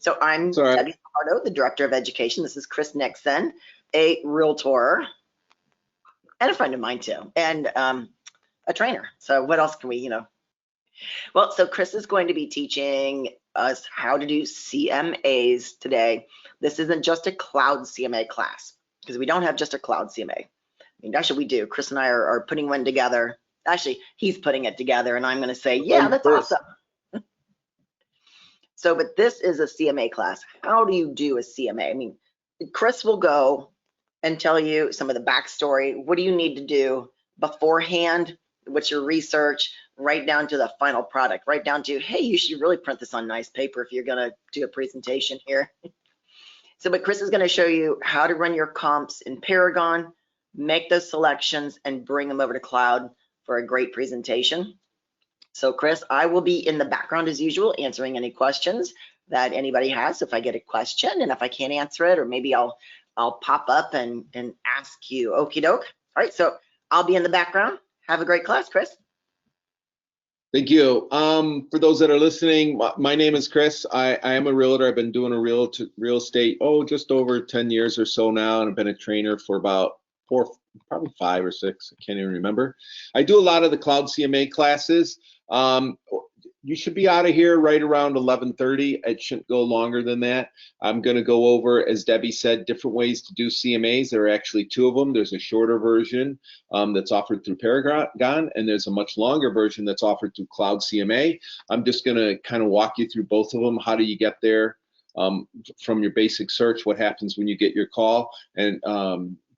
So I'm Sorry. Debbie Fajardo, the Director of Education. This is Chris Nickson, a realtor and a friend of mine too, and a trainer. So what else can we, Well, so Chris is going to be teaching us how to do CMAs today. This isn't just a Cloud CMA class, because we don't have just a Cloud CMA. I mean, actually we do. Chris and I are putting one together. Actually, he's putting it together, and I'm going to say, yeah, that's awesome. So, but this is a CMA class. How do you do a CMA? I mean, Chris will go and tell you some of the backstory. What do you need to do beforehand? What's your research? Right down to the final product, right down to, hey, you should really print this on nice paper if you're gonna do a presentation here. So, but Chris is gonna show you how to run your comps in Paragon, make those selections, and bring them over to Cloud for a great presentation. So Chris, I will be in the background as usual, answering any questions that anybody has. If I get a question and if I can't answer it, or maybe I'll pop up and ask you. Okie doke. All right, so I'll be in the background. Have a great class, Chris. Thank you. For those that are listening, my name is Chris. I am a realtor. I've been doing real estate, just over 10 years or so now, and I've been a trainer for about probably 5 or 6. I can't even remember. I do a lot of the Cloud CMA classes. You should be out of here right around 11:30. It shouldn't go longer than that. I'm going to go over, as Debbie said, different ways to do CMAs. There are actually 2 of them. There's a shorter version that's offered through Paragon, and there's a much longer version that's offered through Cloud CMA. I'm just going to kind of walk you through both of them. How do you get there from your basic search? What happens when you get your call? And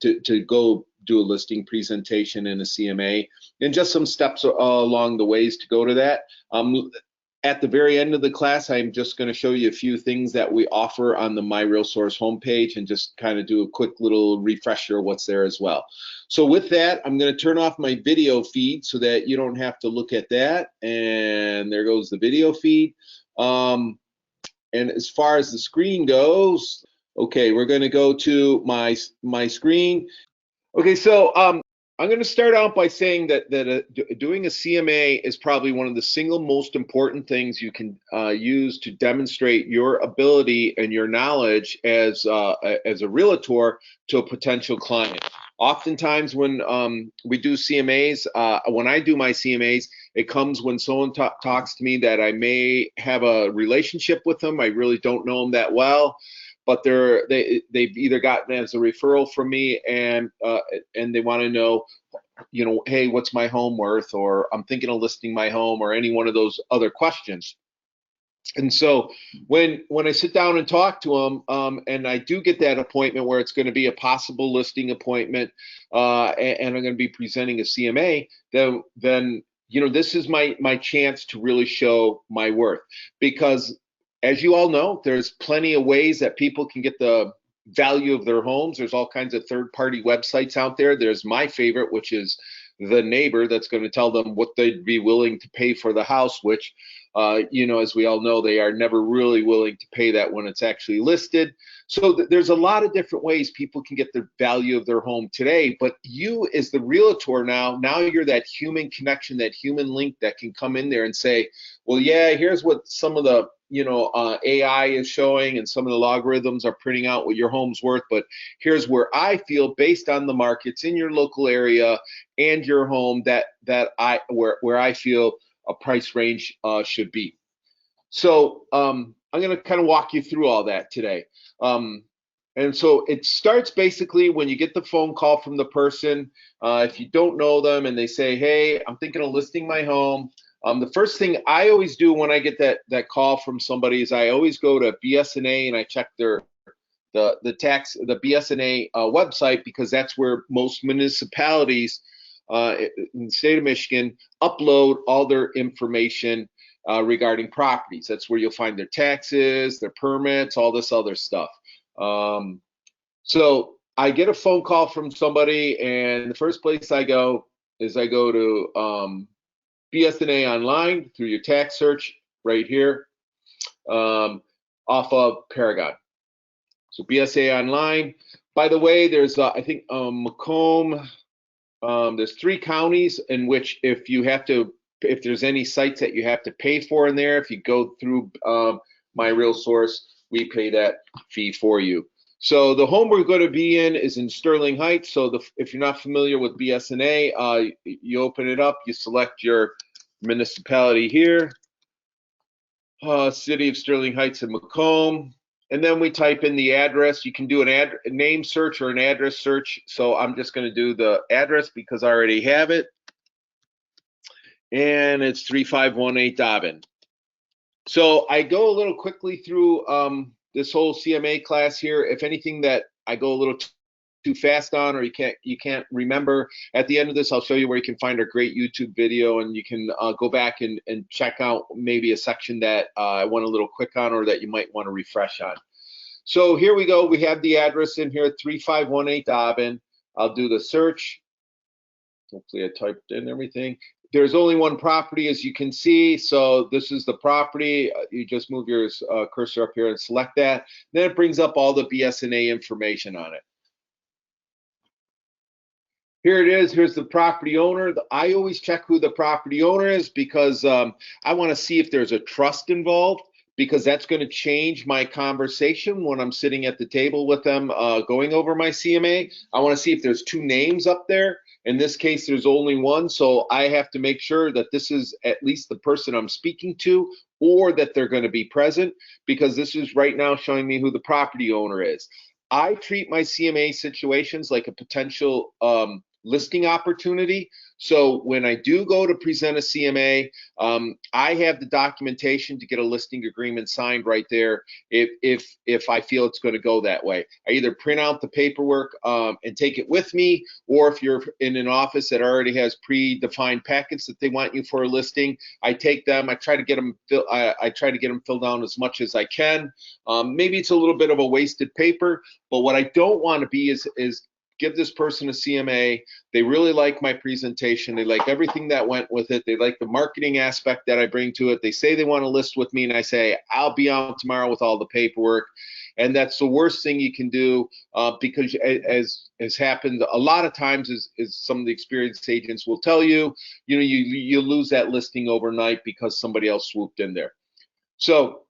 to go do a listing presentation in a CMA, and just some steps along the ways to go to that. At the very end of the class, I'm just going to show you a few things that we offer on the My Real Source homepage, and just kind of do a quick little refresher of what's there as well. So with that, I'm going to turn off my video feed so that you don't have to look at that. And there goes the video feed. And as far as the screen goes, okay, we're going to go to my screen. Okay, so I'm going to start out by saying that doing a CMA is probably one of the single most important things you can use to demonstrate your ability and your knowledge as a realtor to a potential client. Oftentimes when we do CMAs, when I do my CMAs, it comes when someone talks to me that I may have a relationship with them. I really don't know them that well, but they've either gotten as a referral from me, and they want to know, hey, what's my home worth, or I'm thinking of listing my home, or any one of those other questions. And so when I sit down and talk to them, and I do get that appointment where it's going to be a possible listing appointment, and I'm going to be presenting a CMA, then this is my chance to really show my worth. Because as you all know, there's plenty of ways that people can get the value of their homes. There's all kinds of third-party websites out there. There's my favorite, which is the neighbor, that's going to tell them what they'd be willing to pay for the house, which as we all know, they are never really willing to pay that when it's actually listed. So there's a lot of different ways people can get the value of their home today. But you, as the realtor, now you're that human connection, that human link that can come in there and say, well, yeah, here's what some of the AI is showing, and some of the logarithms are printing out what your home's worth, but here's where I feel, based on the markets in your local area and your home, where I feel a price range should be. So I'm going to kind of walk you through all that today. And so it starts basically when you get the phone call from the person. If you don't know them and they say, hey, I'm thinking of listing my home. The first thing I always do when I get that call from somebody is I always go to BSNA and I check the BSNA website, because that's where most municipalities in the state of Michigan upload all their information regarding properties. That's where you'll find their taxes, their permits, all this other stuff. So I get a phone call from somebody, and the first place I go to BSNA online through your tax search right here, off of Paragon. So BSA online. By the way, there's I think Macomb. There's 3 counties in which if there's any sites that you have to pay for in there, if you go through My Real Source, we pay that fee for you. So the home we're going to be in is in Sterling Heights. So if you're not familiar with BSNA, you open it up, you select your municipality here, City of Sterling Heights and Macomb, and then we type in the address. You can do a name search or an address search. So I'm just going to do the address because I already have it, and it's 3518 Dobbin. So I go a little quickly through this whole CMA class here. If anything that I go a little too fast on, or you can't remember, at the end of this I'll show you where you can find a great YouTube video, and you can go back and check out maybe a section that I went a little quick on, or that you might want to refresh on. So here we go. We have the address in here, 3518 Dobbin. I'll do the search. Hopefully I typed in everything. There's only one property, as you can see. So this is the property. You just move your cursor up here and select that. Then it brings up all the BSNA information on it. Here it is. Here's the property owner. I always check who the property owner is because I want to see if there's a trust involved, because that's going to change my conversation when I'm sitting at the table with them going over my CMA. I want to see if there's two names up there. In this case, there's only one, so I have to make sure that this is at least the person I'm speaking to, or that they're going to be present, because this is right now showing me who the property owner is. I treat my CMA situations like a potential listing opportunity. So when I do go to present a CMA, I have the documentation to get a listing agreement signed right there if I feel it's going to go that way. I either print out the paperwork and take it with me, or if you're in an office that already has predefined packets that they want you for a listing, I take them. I try to get them filled out as much as I can. Maybe it's a little bit of a wasted paper, but what I don't want to be is give this person a CMA. They really like my presentation. They like everything that went with it. They like the marketing aspect that I bring to it. They say they want to list with me, and I say, I'll be out tomorrow with all the paperwork. And that's the worst thing you can do, because as has happened a lot of times, is some of the experienced agents will tell you, you lose that listing overnight because somebody else swooped in there. So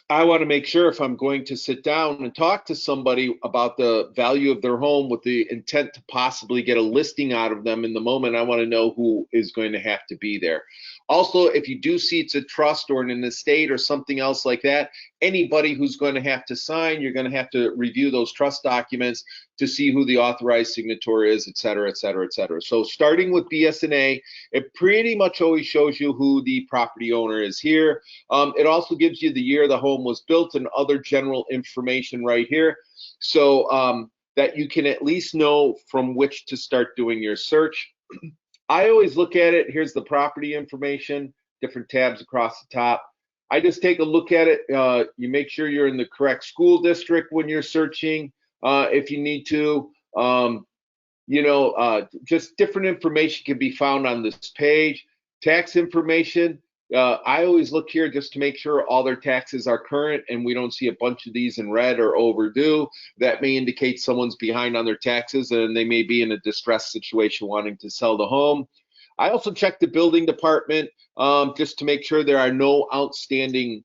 I want to make sure, if I'm going to sit down and talk to somebody about the value of their home with the intent to possibly get a listing out of them in the moment, I want to know who is going to have to be there. Also, if you do see it's a trust or an estate or something else like that, anybody who's going to have to sign, you're going to have to review those trust documents to see who the authorized signatory is, et cetera, et cetera, et cetera. So starting with BSNA, it pretty much always shows you who the property owner is here. It also gives you the year the home was built and other general information right here, so that you can at least know from which to start doing your search. I always look at it. Here's the property information, different tabs across the top. I just take a look at it. You make sure you're in the correct school district when you're searching, if you need to. Just different information can be found on this page. Tax information. I always look here just to make sure all their taxes are current and we don't see a bunch of these in red or overdue. That may indicate someone's behind on their taxes and they may be in a distressed situation wanting to sell the home. I also check the building department just to make sure there are no outstanding,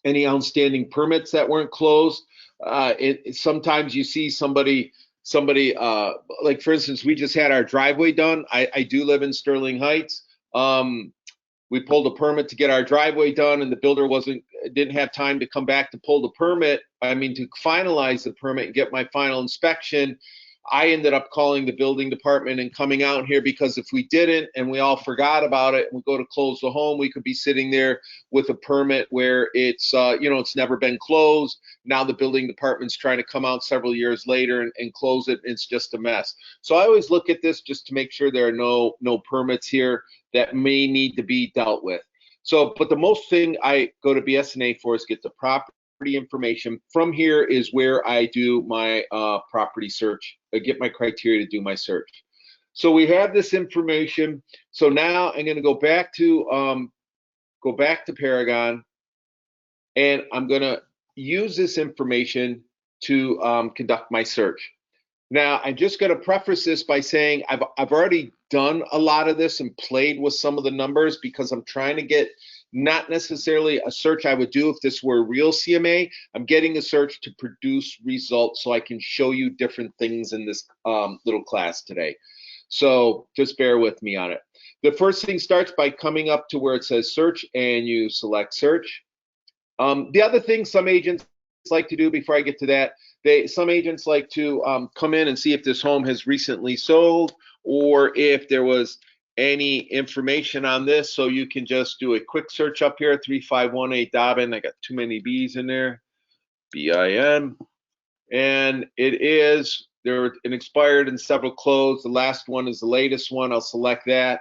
any outstanding permits that weren't closed. Sometimes you see somebody like, for instance, we just had our driveway done. I do live in Sterling Heights. We pulled a permit to get our driveway done, and the builder didn't have time to come back to pull the permit. To finalize the permit and get my final inspection. I ended up calling the building department and coming out here, because if we didn't and we all forgot about it and we go to close the home, we could be sitting there with a permit where it's it's never been closed. Now the building department's trying to come out several years later and close it. It's just a mess. So I always look at this just to make sure there are no permits here that may need to be dealt with. So, but the most thing I go to BSNA for is get the property information. From here is where I do my property search. I get my criteria to do my search. So we have this information. So now I'm going to go back to Paragon, and I'm going to use this information to conduct my search. Now, I'm just going to preface this by saying I've already done a lot of this and played with some of the numbers, because I'm trying to get not necessarily a search I would do if this were a real CMA. I'm getting a search to produce results so I can show you different things in this little class today. So just bear with me on it. The first thing starts by coming up to where it says search, and you select search. The other thing some agents like to do before I get to that, some agents like to come in and see if this home has recently sold or if there was any information on this. So you can just do a quick search up here, 3518 Dobbin. I got too many B's in there, BIN. And it is, there an expired and several closed. The last one is the latest one. I'll select that.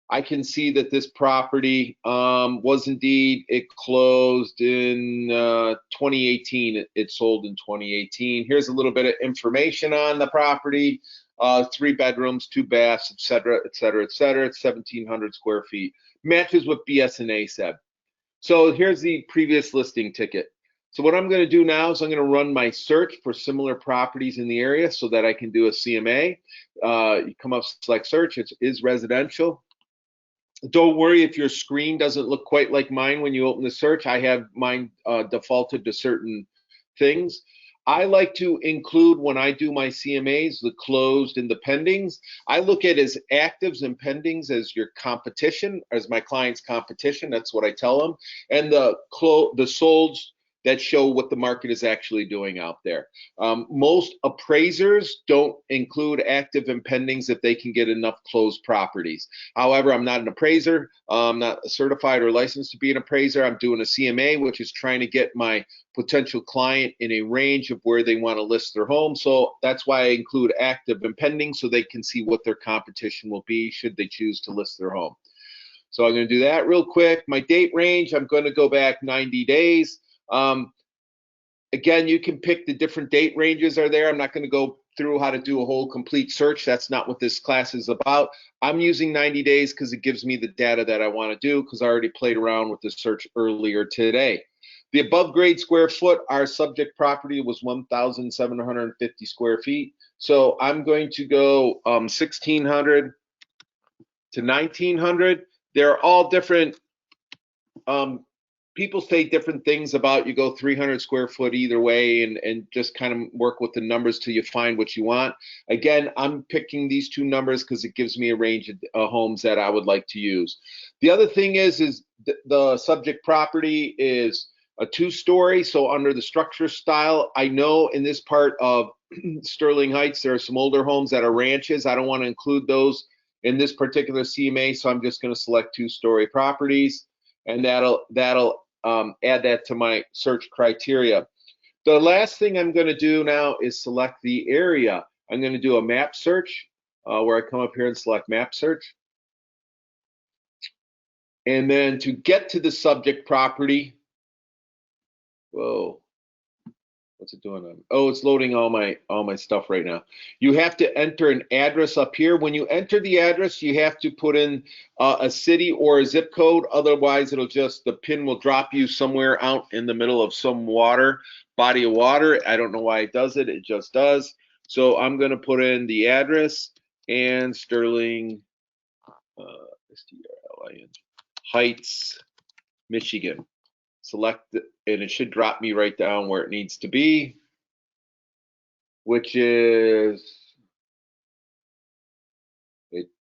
I can see that this property was indeed, it closed in 2018. It sold in 2018. Here's a little bit of information on the property. 3 bedrooms, 2 baths, et cetera, et cetera, et cetera. It's 1,700 square feet. Matches what BS&A said. So here's the previous listing ticket. So what I'm going to do now is I'm going to run my search for similar properties in the area so that I can do a CMA. You come up, select search. It is residential. Don't worry if your screen doesn't look quite like mine when you open the search. I have mine defaulted to certain things. I like to include, when I do my CMAs, the closed and the pendings. I look at as actives and pendings as your competition, as my client's competition. That's what I tell them. And the solds that show what the market is actually doing out there. Most appraisers don't include active and pendings if they can get enough closed properties. However, I'm not an appraiser. I'm not certified or licensed to be an appraiser. I'm doing a CMA, which is trying to get my potential client in a range of where they want to list their home. So that's why I include active and pending so they can see what their competition will be should they choose to list their home. So I'm going to do that real quick. My date range, I'm going to go back 90 days. Again, you can pick the different date ranges are there. I'm not going to go through how to do a whole complete search. That's not what this class is about. I'm using 90 days because it gives me the data that I want to do, because I already played around with the search earlier today. The above grade square foot, our subject property was 1,750 square feet. So I'm going to go 1,600 to 1,900. They're all different. People say different things about, you go 300 square foot either way, and just kind of work with the numbers till you find what you want. Again, I'm picking these 2 numbers because it gives me a range of homes that I would like to use. The other thing is the subject property is a 2-story. So under the structure style, I know in this part of Sterling Heights, there are some older homes that are ranches. I don't want to include those in this particular CMA, so I'm just going to select 2-story properties, and that'll add that to my search criteria. The last thing I'm going to do now is select the area. I'm going to do a map search where I come up here and select map search. And then to get to the subject property, whoa, what's it doing? Oh, it's loading all my stuff right now. You have to enter an address up here. When you enter the address, you have to put in a city or a zip code. Otherwise, it'll just, the pin will drop you somewhere out in the middle of some body of water. I don't know why it does it. It just does. So I'm going to put in the address and Sterling Sterling Heights, Michigan. Select it, and it should drop me right down where it needs to be, which is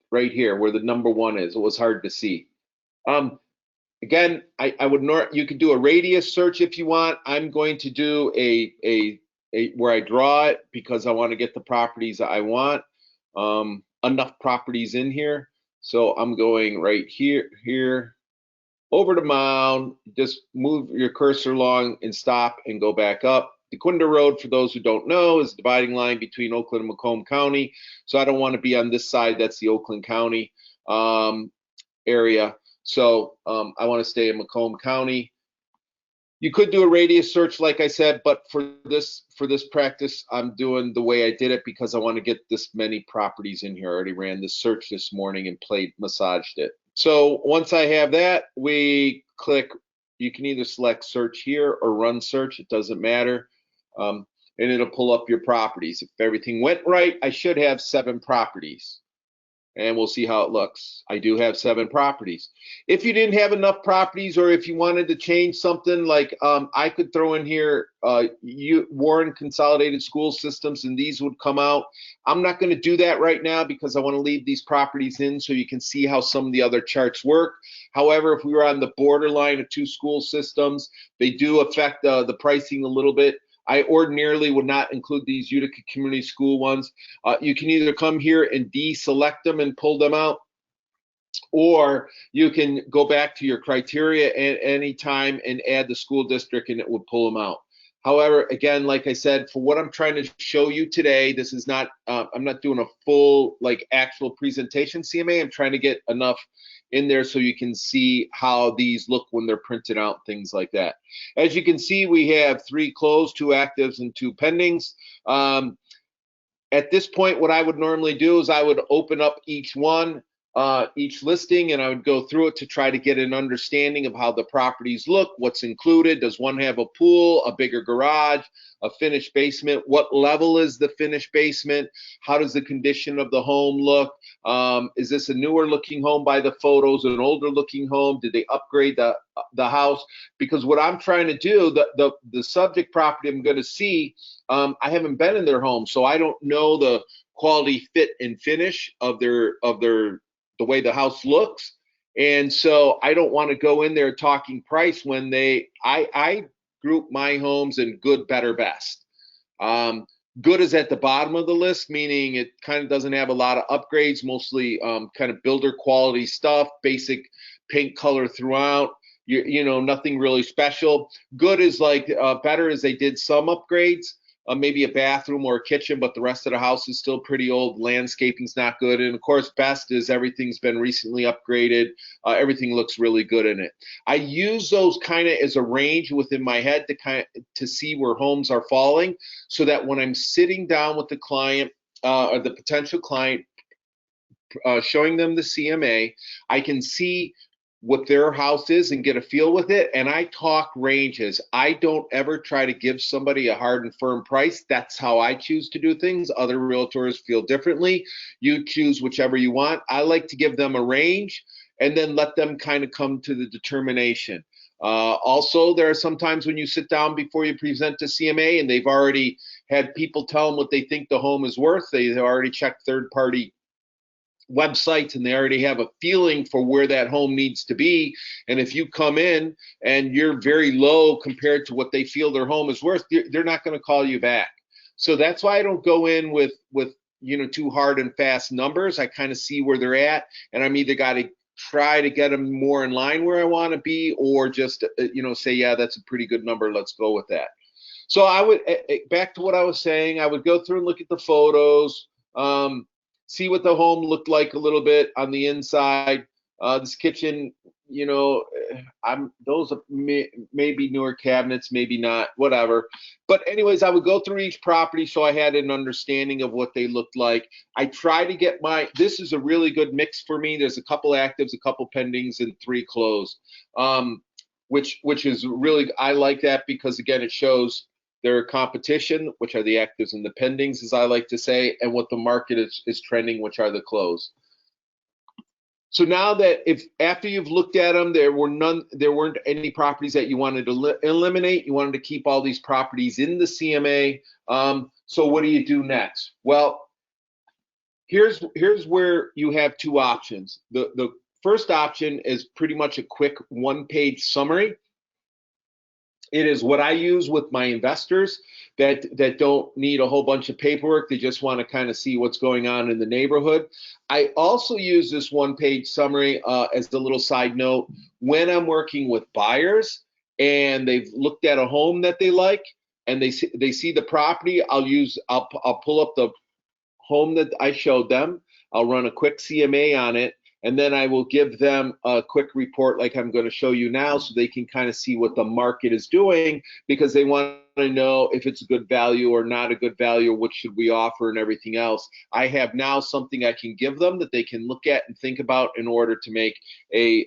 right here where the number 1 is. It was hard to see. Again, I would you could do a radius search if you want. I'm going to do a where I draw it because I want to get the properties that I want. Enough properties in here, so I'm going right here. Over the mound, just move your cursor along and stop and go back up. DeQuinda Road, for those who don't know, is the dividing line between Oakland and Macomb County. So I don't want to be on this side. That's the Oakland County area. So I want to stay in Macomb County. You could do a radius search, like I said, but for this practice, I'm doing the way I did it because I want to get this many properties in here. I already ran this search this morning and massaged it. So once I have that, we click, you can either select search here or run search, it doesn't matter. And it'll pull up your properties. If everything went right, I should have 7 properties. and we'll see how it looks. I do have 7 properties. If you didn't have enough properties, or if you wanted to change something, like I could throw in here Warren Consolidated School Systems, and these would come out. I'm not going to do that right now because I want to leave these properties in so you can see how some of the other charts work. However, if we were on the borderline of 2 school systems, they do affect the pricing a little bit. I ordinarily would not include these Utica Community School ones. You can either come here and deselect them and pull them out, or you can go back to your criteria at any time and add the school district and it will pull them out. However, again, like I said, for what I'm trying to show you today, this is not, I'm not doing a full like actual presentation CMA. I'm trying to get enough in there so you can see how these look when they're printed out, things like that. As you can see, we have 3 closed, 2 actives, and 2 pendings. At this point, what I would normally do is I would open up each one, each listing, and I would go through it to try to get an understanding of how the properties look, what's included. Does one have a pool, a bigger garage, a finished basement? What level is the finished basement? How does the condition of the home look? Is this a newer looking home by the photos, an older looking home? Did they upgrade the house? Because what I'm trying to do, the subject property I'm going to see, I haven't been in their home, so I don't know the quality, fit, and finish of the way the house looks. And so I don't want to go in there talking price when I group my homes in good, better, best. Good is at the bottom of the list, meaning it kind of doesn't have a lot of upgrades, mostly kind of builder quality stuff, basic paint color throughout, you know, nothing really special. Good is like, better is they did some upgrades, maybe a bathroom or a kitchen, but the rest of the house is still pretty old. Landscaping's not good. And of course, best is everything's been recently upgraded. Everything looks really good in it. I use those kind of as a range within my head to see where homes are falling, so that when I'm sitting down with the client or the potential client, showing them the CMA, I can see what their house is and get a feel with it. And I talk ranges. I don't ever try to give somebody a hard and firm price. That's how I choose to do things. Other realtors feel differently. You choose whichever you want. I like to give them a range and then let them kind of come to the determination. Also, there are some times when you sit down before you present to CMA and they've already had people tell them what they think the home is worth. They've already checked third-party websites and they already have a feeling for where that home needs to be. And if you come in and you're very low compared to what they feel their home is worth, they're not going to call you back. So that's why I don't go in with you know, too hard and fast numbers. I kind of see where they're at, and I'm either got to try to get them more in line where I want to be, or just you know, say, yeah, that's a pretty good number, let's go with that. So I would, back to what I was saying, I would go through and look at the photos, see what the home looked like a little bit on the inside. This kitchen, you know, those maybe newer cabinets, maybe not, whatever. But anyways, I would go through each property so I had an understanding of what they looked like. I try to get this is a really good mix for me. There's a couple actives, a couple pendings, and 3 closed, which is really, I like that because again, it shows their competition, which are the actives and the pendings, as I like to say, and what the market is trending, which are the closed. So now that after you've looked at them, there weren't any properties that you wanted to eliminate. You wanted to keep all these properties in the CMA. So what do you do next? Well, here's where you have 2 options. The first option is pretty much a quick 1-page summary. It is what I use with my investors that don't need a whole bunch of paperwork. They just want to kind of see what's going on in the neighborhood. I also use this 1-page summary as the little side note when I'm working with buyers and they've looked at a home that they like and they see the property. I'll pull up the home that I showed them. I'll run a quick CMA on it, and then I will give them a quick report like I'm going to show you now so they can kind of see what the market is doing, because they want to know if it's a good value or not a good value, or what should we offer and everything else. I have now something I can give them that they can look at and think about in order to make a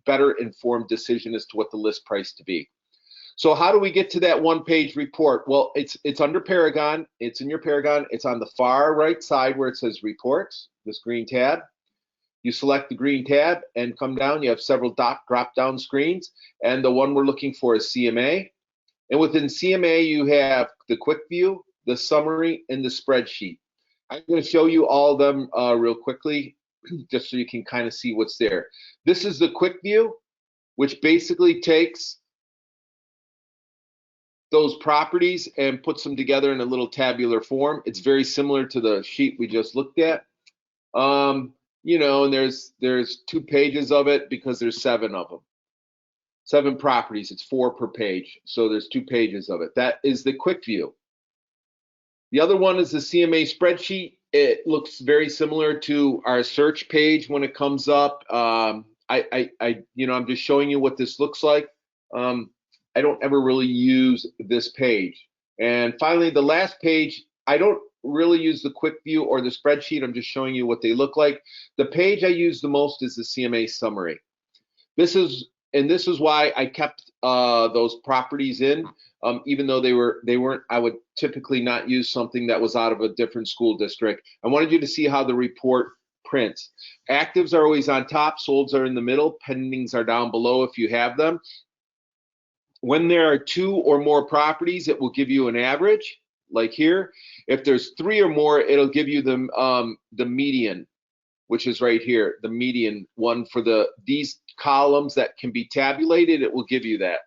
better informed decision as to what the list price to be. So how do we get to that 1-page report? Well, it's under Paragon. It's in your Paragon. It's on the far right side where it says reports, this green tab. You select the green tab and come down. You have several drop-down screens, and the one we're looking for is CMA. And within CMA, you have the quick view, the summary, and the spreadsheet. I'm going to show you all of them real quickly, just so you can kind of see what's there. This is the quick view, which basically takes those properties and puts them together in a little tabular form. It's very similar to the sheet we just looked at. You know, and there's 2 pages of it because there's 7 of them. 7 properties, it's 4 per page. So there's 2 pages of it. That is the quick view. The other one is the CMA spreadsheet. It looks very similar to our search page when it comes up. I'm just showing you what this looks like. I don't ever really use this page. And finally, the last page, I don't really use the quick view or the spreadsheet. I'm just showing you what they look like. The page I use the most is the CMA summary. This is why I kept those properties in, even though they weren't. I would typically not use something that was out of a different school district. I wanted you to see how the report prints. Actives are always on top, solds are in the middle, pendings are down below if you have them. When there are 2 or more properties, it will give you an average, like here. If there's 3 or more, it'll give you the median, which is right here, the median one for these columns that can be tabulated. It will give you that.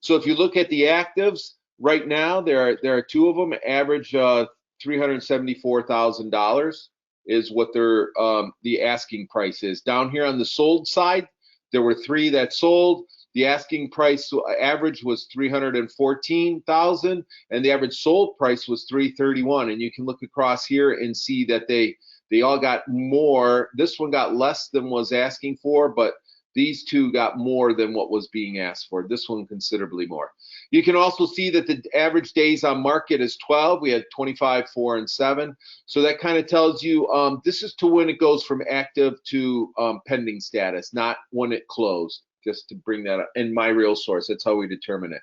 So if you look at the actives right now, there are 2 of them. Average $374,000 is what the asking price is. Down here on the sold side, there were 3 that sold. The asking price average was $314,000, and the average sold price was $331,000. And you can look across here and see that they all got more. This one got less than was asking for, but these 2 got more than what was being asked for. This one considerably more. You can also see that the average days on market is 12. We had 25, 4, and 7. So that kind of tells you this is to when it goes from active to pending status, not when it closed. Just to bring that up in my real source, that's how we determine it.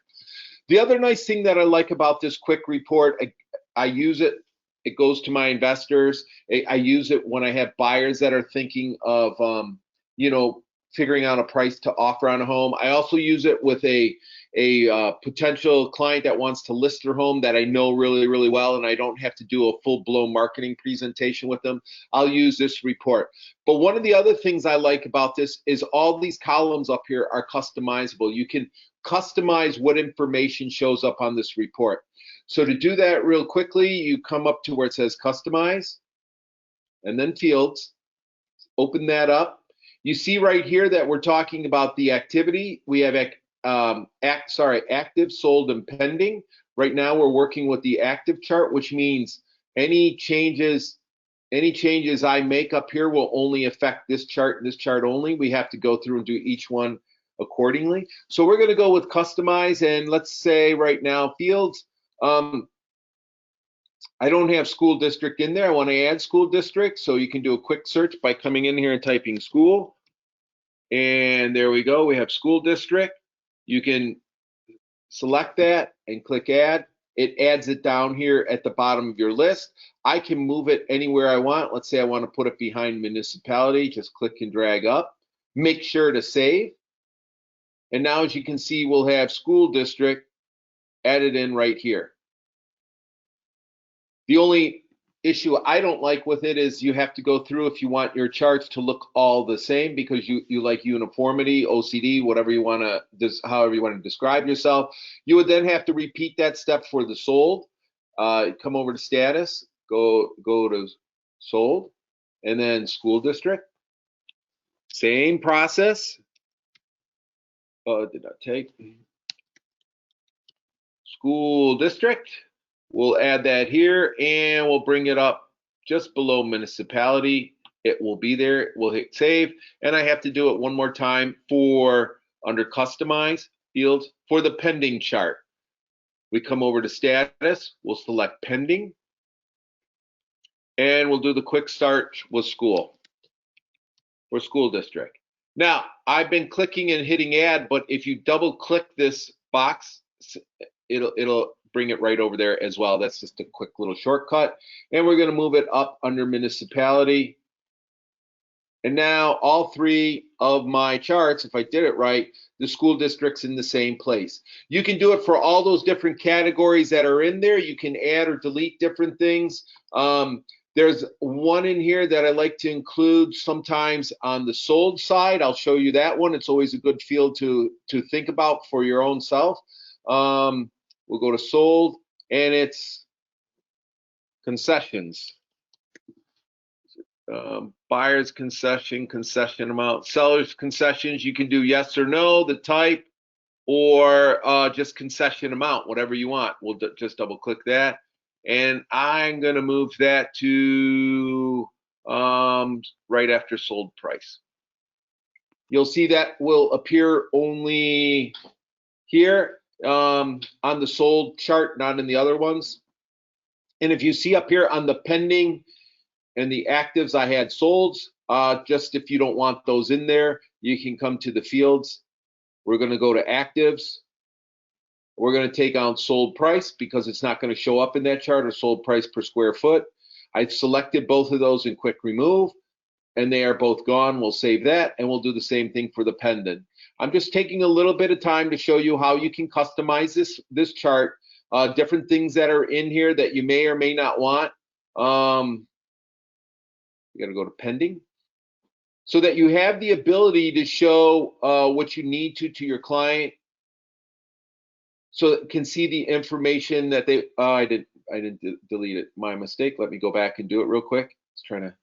The other nice thing that I like about this quick report, I use it. It goes to my investors. I use it when I have buyers that are thinking of, figuring out a price to offer on a home. I also use it with a potential client that wants to list their home that I know really, really well, and I don't have to do a full-blown marketing presentation with them. I'll use this report. But one of the other things I like about this is all these columns up here are customizable. You can customize what information shows up on this report. So to do that real quickly, you come up to where it says customize and then fields, open that up. You see right here that we're talking about the activity. We have active, sold, and pending. Right now we're working with the active chart, which means any changes I make up here will only affect this chart only. We have to go through and do each one accordingly. So we're going to go with customize, and let's say right now fields. I don't have school district in there. I want to add school district, so you can do a quick search by coming in here and typing school. And there we go. We have school district. You can select that and click add. It adds it down here at the bottom of your list. I can move it anywhere I want. Let's say I want to put it behind municipality. Just click and drag up. Make sure to save. And now, as you can see, we'll have school district added in right here. The only issue I don't like with it is you have to go through if you want your charts to look all the same, because you like uniformity, OCD, whatever you want to, however you want to describe yourself. You would then have to repeat that step for the sold. Come over to status, go to sold, and then school district. Same process. Did not take school district. We'll add that here, and we'll bring it up just below municipality. It will be there. We'll hit save, and I have to do it one more time for under customize fields for the pending chart. We come over to status. We'll select pending, and we'll do the quick start with school for school district. Now, I've been clicking and hitting add, but if you double click this box, it'll bring it right over there as well. That's just a quick little shortcut. And we're going to move it up under municipality. And now all three of my charts, if I did it right, the school district's in the same place. You can do it for all those different categories that are in there. You can add or delete different things. There's one in here that I like to include sometimes on the sold side. I'll show you that one. It's always a good field to think about for your own self. We'll go to sold, and it's concessions. Buyer's concession amount. Seller's concessions, you can do yes or no, the type, or just concession amount, whatever you want. We'll just double click that. And I'm going to move that to right after sold price. You'll see that will appear only here on the sold chart, not in the other ones. And if you see up here on the pending and the actives, I had solds. Just if you don't want those in there, you can come to the fields. We're going to go to actives. We're going to take out sold price because it's not going to show up in that chart, or sold price per square foot. I've selected both of those in quick remove, and they are both gone. We'll save that, and we'll do the same thing for the pending. I'm just taking a little bit of time to show you how you can customize this chart, different things that are in here that you may or may not want. You got to go to pending, so that you have the ability to show what you need to your client, so that can see the information that they. I didn't delete it. My mistake. Let me go back and do it real quick. Just trying to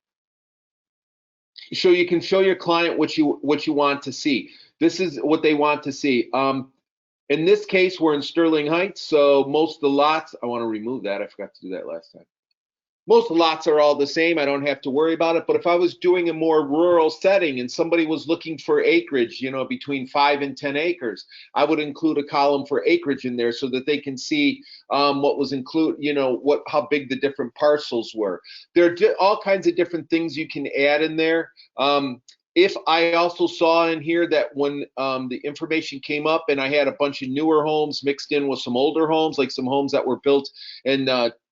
show you can show your client what you want to see. This is what they want to see. In this case, we're in Sterling Heights, so most of the lots. I want to remove that. I forgot to do that last time. Most lots are all the same. I don't have to worry about it. But if I was doing a more rural setting and somebody was looking for acreage, you know, between 5 and 10 acres, I would include a column for acreage in there so that they can see what was included, you know, how big the different parcels were. There are all kinds of different things you can add in there. If I also saw in here that when the information came up and I had a bunch of newer homes mixed in with some older homes, like some homes that were built in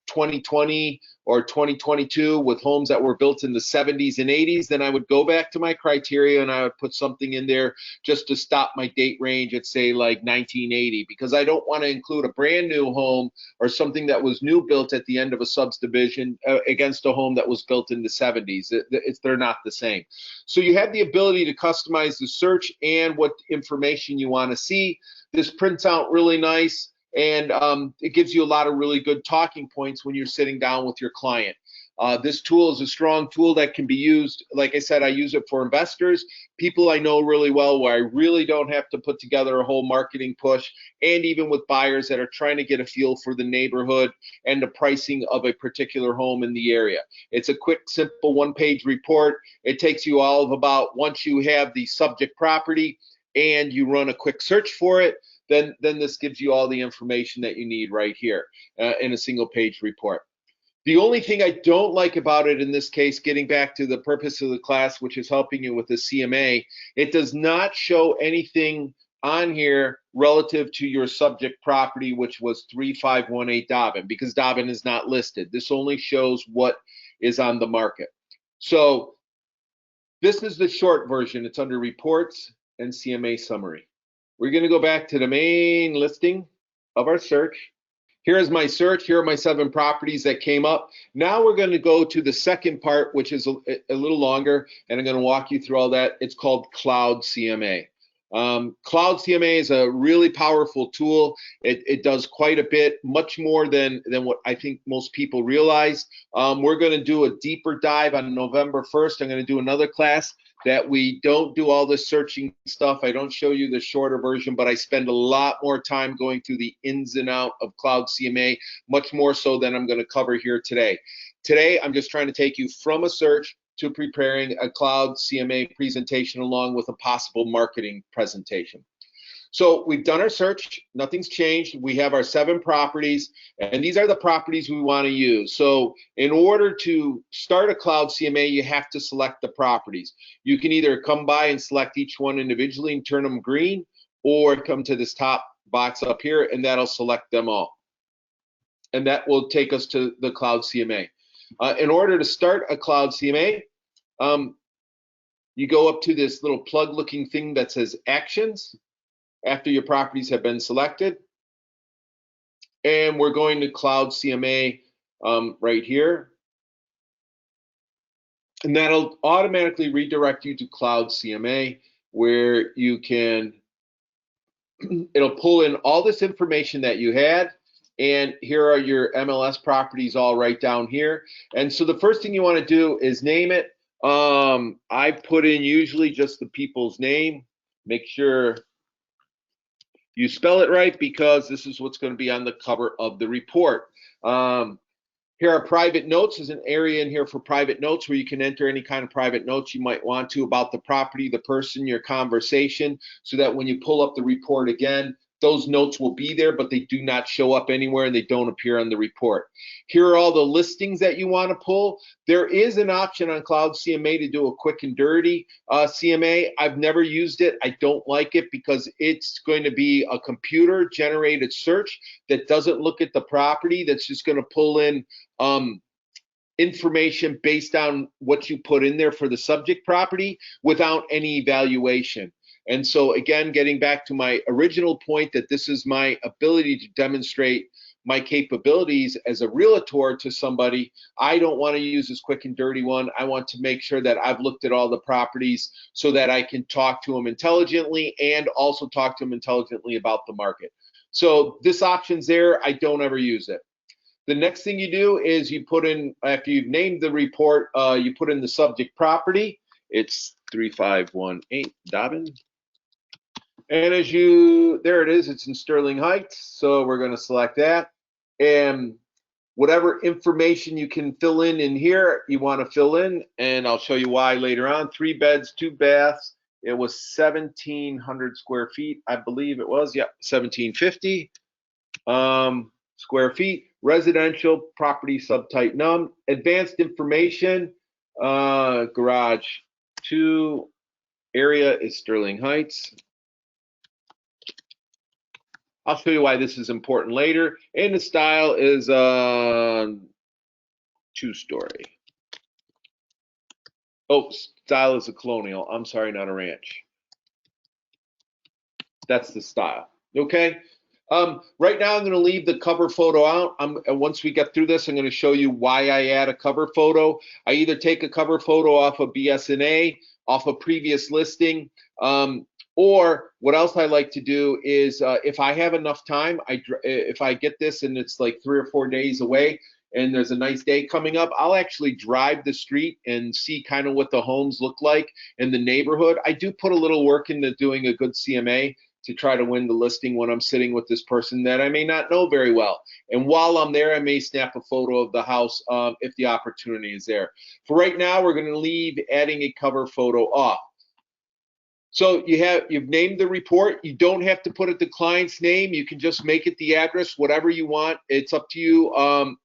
2020 or 2022 with homes that were built in the 70s and 80s, then I would go back to my criteria and I would put something in there just to stop my date range at, say, like 1980, because I don't want to include a brand new home or something that was new built at the end of a subdivision against a home that was built in the 70s. They're not the same. So you have the ability to customize the search and what information you want to see. This prints out really nice. And it gives you a lot of really good talking points when you're sitting down with your client. This tool is a strong tool that can be used. Like I said, I use it for investors, people I know really well, where I really don't have to put together a whole marketing push, and even with buyers that are trying to get a feel for the neighborhood and the pricing of a particular home in the area. It's a quick, simple one-page report. It takes you all of about, once you have the subject property and you run a quick search for it, then this gives you all the information that you need right here in a single page report. The only thing I don't like about it in this case, getting back to the purpose of the class, which is helping you with the CMA, it does not show anything on here relative to your subject property, which was 3518 Dobbin, because Dobbin is not listed. This only shows what is on the market. So this is the short version. It's under reports and CMA summary. We're going to go back to the main listing of our search. Here is my search. Here are my 7 properties that came up. Now we're going to go to the second part, which is a little longer, and I'm going to walk you through all that. It's called CloudCMA. CloudCMA is a really powerful tool. It does quite a bit, much more than what I think most people realize. We're going to do a deeper dive on November 1st. I'm going to do another class that we don't do all this searching stuff. I don't show you the shorter version, but I spend a lot more time going through the ins and out of CloudCMA, much more so than I'm going to cover here today. Today, I'm just trying to take you from a search to preparing a CloudCMA presentation along with a possible marketing presentation. So we've done our search, nothing's changed. We have our 7 properties, and these are the properties we want to use. So in order to start a CloudCMA, you have to select the properties. You can either come by and select each one individually and turn them green, or come to this top box up here, and that'll select them all. And that will take us to the CloudCMA. In order to start a CloudCMA, You go up to this little plug looking thing that says actions after your properties have been selected. And we're going to CloudCMA right here. And that'll automatically redirect you to CloudCMA, where you can, it'll pull in all this information that you had. And here are your MLS properties all right down here. And so the first thing you want to do is name it. I put in usually just the people's name. Make sure you spell it right, because this is what's going to be on the cover of the report. Here are private notes. There's an area in here for private notes where you can enter any kind of private notes you might want to about the property, the person, your conversation, so that when you pull up the report again, those notes will be there, but they do not show up anywhere and they don't appear on the report. Here are all the listings that you want to pull. There is an option on CloudCMA to do a quick and dirty CMA. I've never used it. I don't like it because it's going to be a computer generated search that doesn't look at the property. That's just going to pull in information based on what you put in there for the subject property without any evaluation. And so again, getting back to my original point that this is my ability to demonstrate my capabilities as a realtor to somebody, I don't want to use this quick and dirty one. I want to make sure that I've looked at all the properties so that I can talk to them intelligently and also talk to them intelligently about the market. So this option's there. I don't ever use it. The next thing you do is you put in, after you've named the report, you put in the subject property. It's 3518 Dobbin. And as you, there it is, it's in Sterling Heights. So we're going to select that. And whatever information you can fill in here, you want to fill in. And I'll show you why later on. 3 beds, 2 baths. It was 1,700 square feet, I believe it was. Yep, 1,750 square feet. Residential property subtype num. Advanced information, garage 2, area is Sterling Heights. I'll show you why this is important later. And the style is 2-story. Oh, style is a colonial. I'm sorry, not a ranch. That's the style. Okay. Right now, I'm going to leave the cover photo out. Once we get through this, I'm going to show you why I add a cover photo. I either take a cover photo off of BS&A, off a previous listing, or what else I like to do is if I have enough time, if I get this and it's like 3 or 4 days away and there's a nice day coming up, I'll actually drive the street and see kind of what the homes look like in the neighborhood. I do put a little work into doing a good CMA to try to win the listing when I'm sitting with this person that I may not know very well. And while I'm there, I may snap a photo of the house if the opportunity is there. For right now, we're going to leave adding a cover photo off. So you've named the report. You don't have to put it the client's name. You can just make it the address, whatever you want. It's up to you.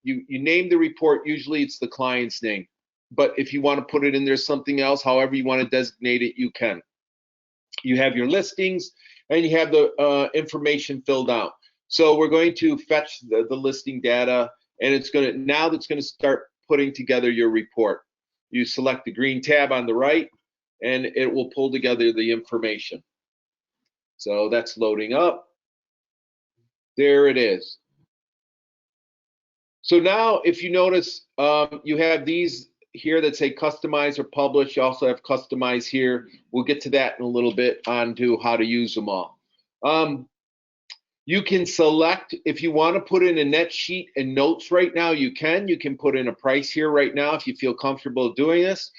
You name the report. Usually it's the client's name. But if you want to put it in there something else, however you want to designate it, you can. You have your listings and you have the information filled out. So we're going to fetch the listing data, and it's going to start putting together your report. You select the green tab on the right, and it will pull together the information. So that's loading up. There it is. So now if you notice, you have these here that say customize or publish. You also have customize here. We'll get to that in a little bit on to how to use them all. You can select, if you want to put in a net sheet and notes right now, you can. You can put in a price here right now if you feel comfortable doing this.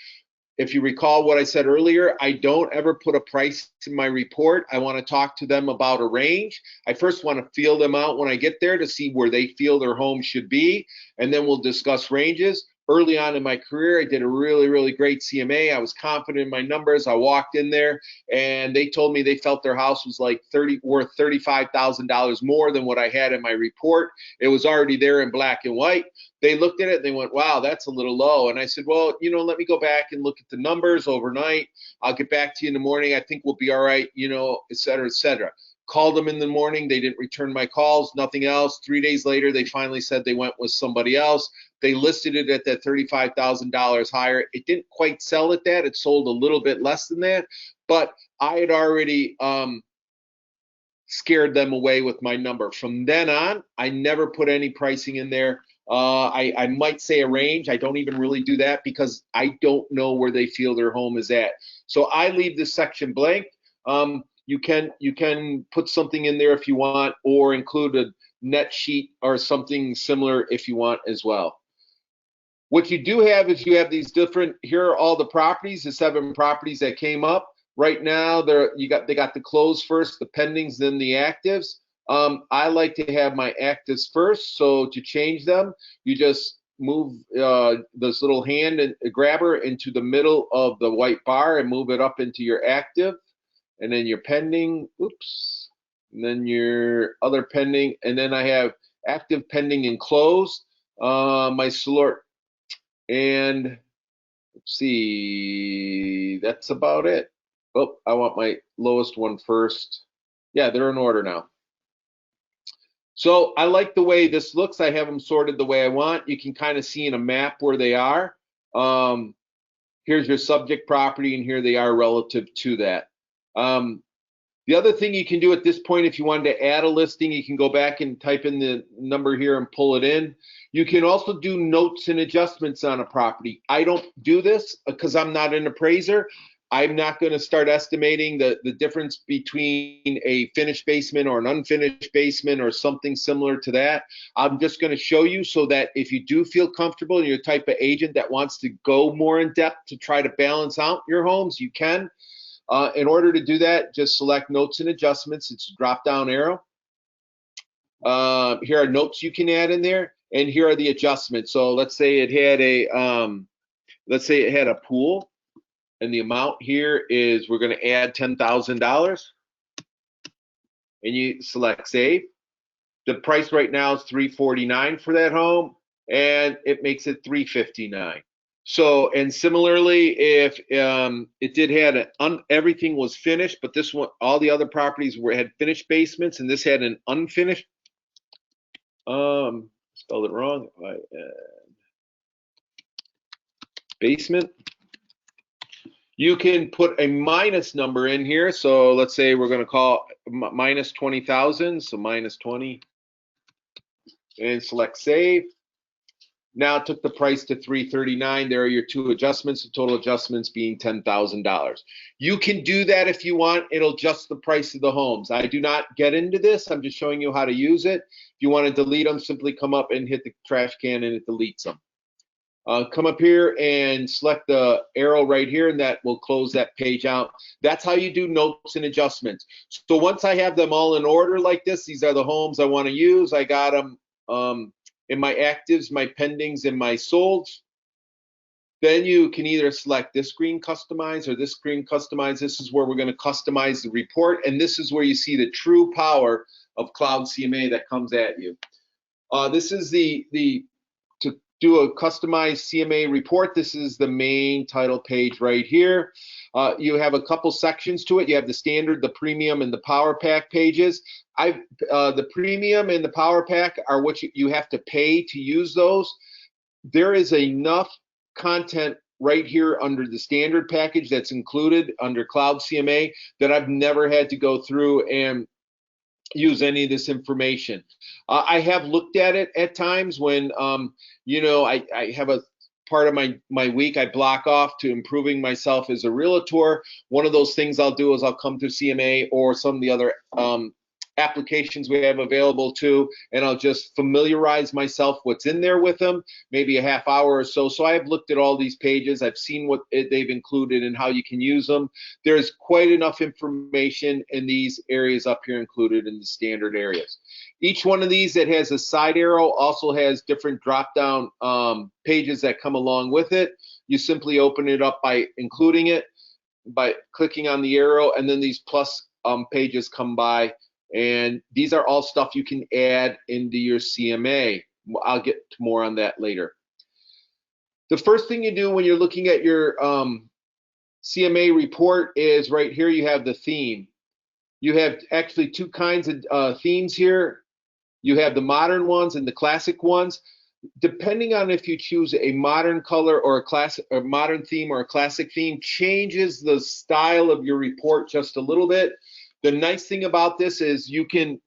If you recall what I said earlier, I don't ever put a price in my report. I want to talk to them about a range. I first want to feel them out when I get there to see where they feel their home should be, and then we'll discuss ranges. Early on in my career, I did a really, really great CMA. I was confident in my numbers. I walked in there and they told me they felt their house was like worth $35,000 more than what I had in my report. It was already there in black and white. They looked at it and they went, wow, that's a little low. And I said, well, let me go back and look at the numbers overnight. I'll get back to you in the morning. I think we'll be all right, et cetera, et cetera. Called them in the morning. They didn't return my calls, nothing else. 3 days later, they finally said they went with somebody else. They listed it at that $35,000 higher. It didn't quite sell at that. It sold a little bit less than that, but I had already scared them away with my number. From then on, I never put any pricing in there. I might say a range. I don't even really do that because I don't know where they feel their home is at. So I leave this section blank. You can put something in there if you want, or include a net sheet or something similar if you want as well. What you do have is you have these different, here are all the properties, the 7 properties that came up. Right now, they got the closed first, the pendings, then the actives. I like to have my actives first, so to change them, you just move this little hand and grabber into the middle of the white bar and move it up into your active, and then your pending, oops, and then your other pending, and then I have active, pending, and closed, my select, and let's see, that's about it. Oh, I want my lowest one first. Yeah, they're in order now. So I like the way this looks. I have them sorted the way I want. You can kind of see in a map where they are. Here's your subject property, and here they are relative to that. The other thing you can do at this point, if you wanted to add a listing, you can go back and type in the number here and pull it in. You can also do notes and adjustments on a property. I don't do this because I'm not an appraiser. I'm not going to start estimating the difference between a finished basement or an unfinished basement or something similar to that. I'm just going to show you so that if you do feel comfortable and you're the type of agent that wants to go more in depth to try to balance out your homes, you can. In order to do that, just select notes and adjustments. It's a drop down arrow. Here are notes you can add in there, and here are the adjustments. So let's say it had a pool, and the amount here is, we're going to add $10,000, and you select save. The price right now is $349 for that home, and it makes it $359. So, and similarly, if it did had everything was finished, but this one, all the other properties had finished basements, and this had an unfinished, spelled it wrong, basement, you can put a minus number in here. So let's say we're going to call minus 20,000, so minus 20, and select save. Now it took the price to $339. There are your 2 adjustments, the total adjustments being $10,000. You can do that if you want. It'll adjust the price of the homes. I do not get into this. I'm just showing you how to use it. If you want to delete them, simply come up and hit the trash can and it deletes them. Come up here and select the arrow right here, and that will close that page out. That's how you do notes and adjustments. So once I have them all in order like this, these are the homes I want to use. I got them in my actives, my pendings, and my solds. Then you can either select this screen customize or this screen customize. This is where we're going to customize the report, and this is where you see the true power of CloudCMA that comes at you. This is to do a customized CMA report. This is the main title page right here. You have a couple sections to it. You have the standard, the premium, and the power pack pages. The premium and the power pack are what you have to pay to use those. There is enough content right here under the standard package that's included under CloudCMA that I've never had to go through and use any of this information. I have looked at it at times when, I have a part of my week I block off to improving myself as a realtor. One of those things I'll do is I'll come to CMA or some of the other applications we have available too, and I'll just familiarize myself what's in there with them, maybe a half hour or so. So I've looked at all these pages. I've seen what they've included and how you can use them. There's quite enough information in these areas up here included in the standard areas. Each one of these that has a side arrow also has different drop-down pages that come along with it. You simply open it up by including it, by clicking on the arrow, and then these plus pages come by. And these are all stuff you can add into your CMA. I'll get to more on that later. The first thing you do when you're looking at your CMA report is right here you have the theme. You have actually 2 kinds of themes here. You have the modern ones and the classic ones. depending on if you choose a modern color or a classic, or modern theme or a classic theme, changes the style of your report just a little bit. The nice thing about this is you can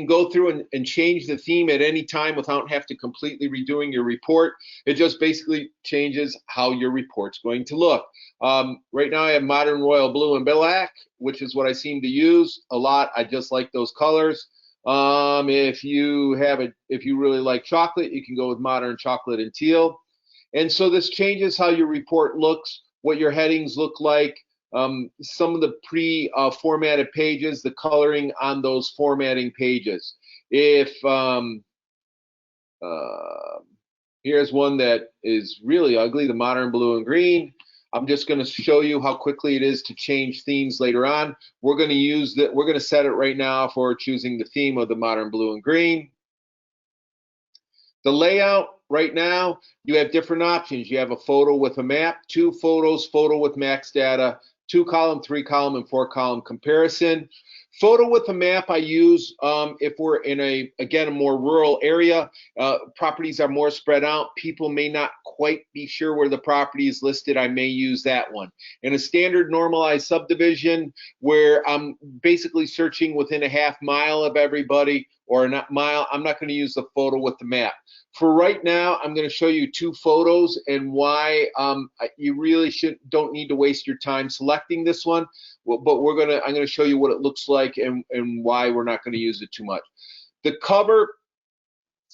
go through and change the theme at any time without having to completely redoing your report. It just basically changes how your report's going to look. Right now I have modern royal blue and black, which is what I seem to use a lot. I just like those colors. If you really like chocolate, you can go with modern chocolate and teal. And so this changes how your report looks, what your headings look like, some of the pre-formatted pages, the coloring on those formatting pages. If here's one that is really ugly, the modern blue and green. I'm just going to show you how quickly it is to change themes later on. We're going to use that. We're going to set it right now for choosing the theme of the modern blue and green. The layout right now, you have different options. You have a photo with a map, 2 photos, photo with max data, 2-column, 3-column, and 4-column comparison. Photo with a map I use if we're in a more rural area. Properties are more spread out. People may not quite be sure where the property is listed. I may use that one. In a standard normalized subdivision where I'm basically searching within a half mile of everybody or a mile, I'm not going to use the photo with the map. For right now, I'm going to show you 2 photos and why you really don't need to waste your time selecting this one. But I'm going to show you what it looks like and why we're not going to use it too much. The cover,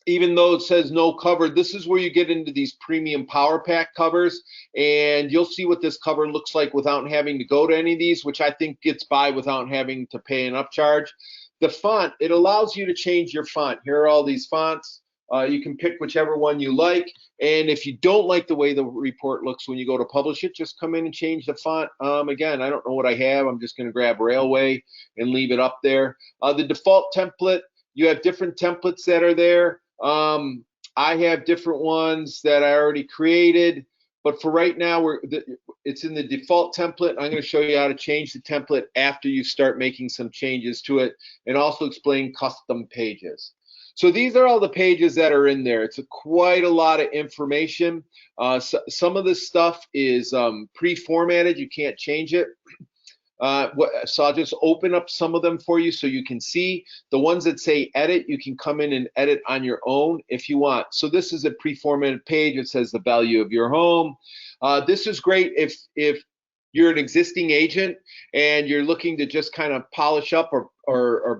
even though it says no cover, this is where you get into these premium power pack covers, and you'll see what this cover looks like without having to go to any of these, which I think gets by without having to pay an upcharge. The font, it allows you to change your font. Here are all these fonts. You can pick whichever one you like, and if you don't like the way the report looks when you go to publish it, just come in and change the font. Again, I don't know what I have. I'm just going to grab Railway and leave it up there. The default template, you have different templates that are there. I have different ones that I already created, but for right now, it's in the default template. I'm going to show you how to change the template after you start making some changes to it, and also explain custom pages. So these are all the pages that are in there. It's quite a lot of information. Some of this stuff is pre-formatted. You can't change it. So I'll just open up some of them for you so you can see. The ones that say edit, you can come in and edit on your own if you want. So this is a pre-formatted page. It says the value of your home. This is great if you're an existing agent and you're looking to just kind of polish up or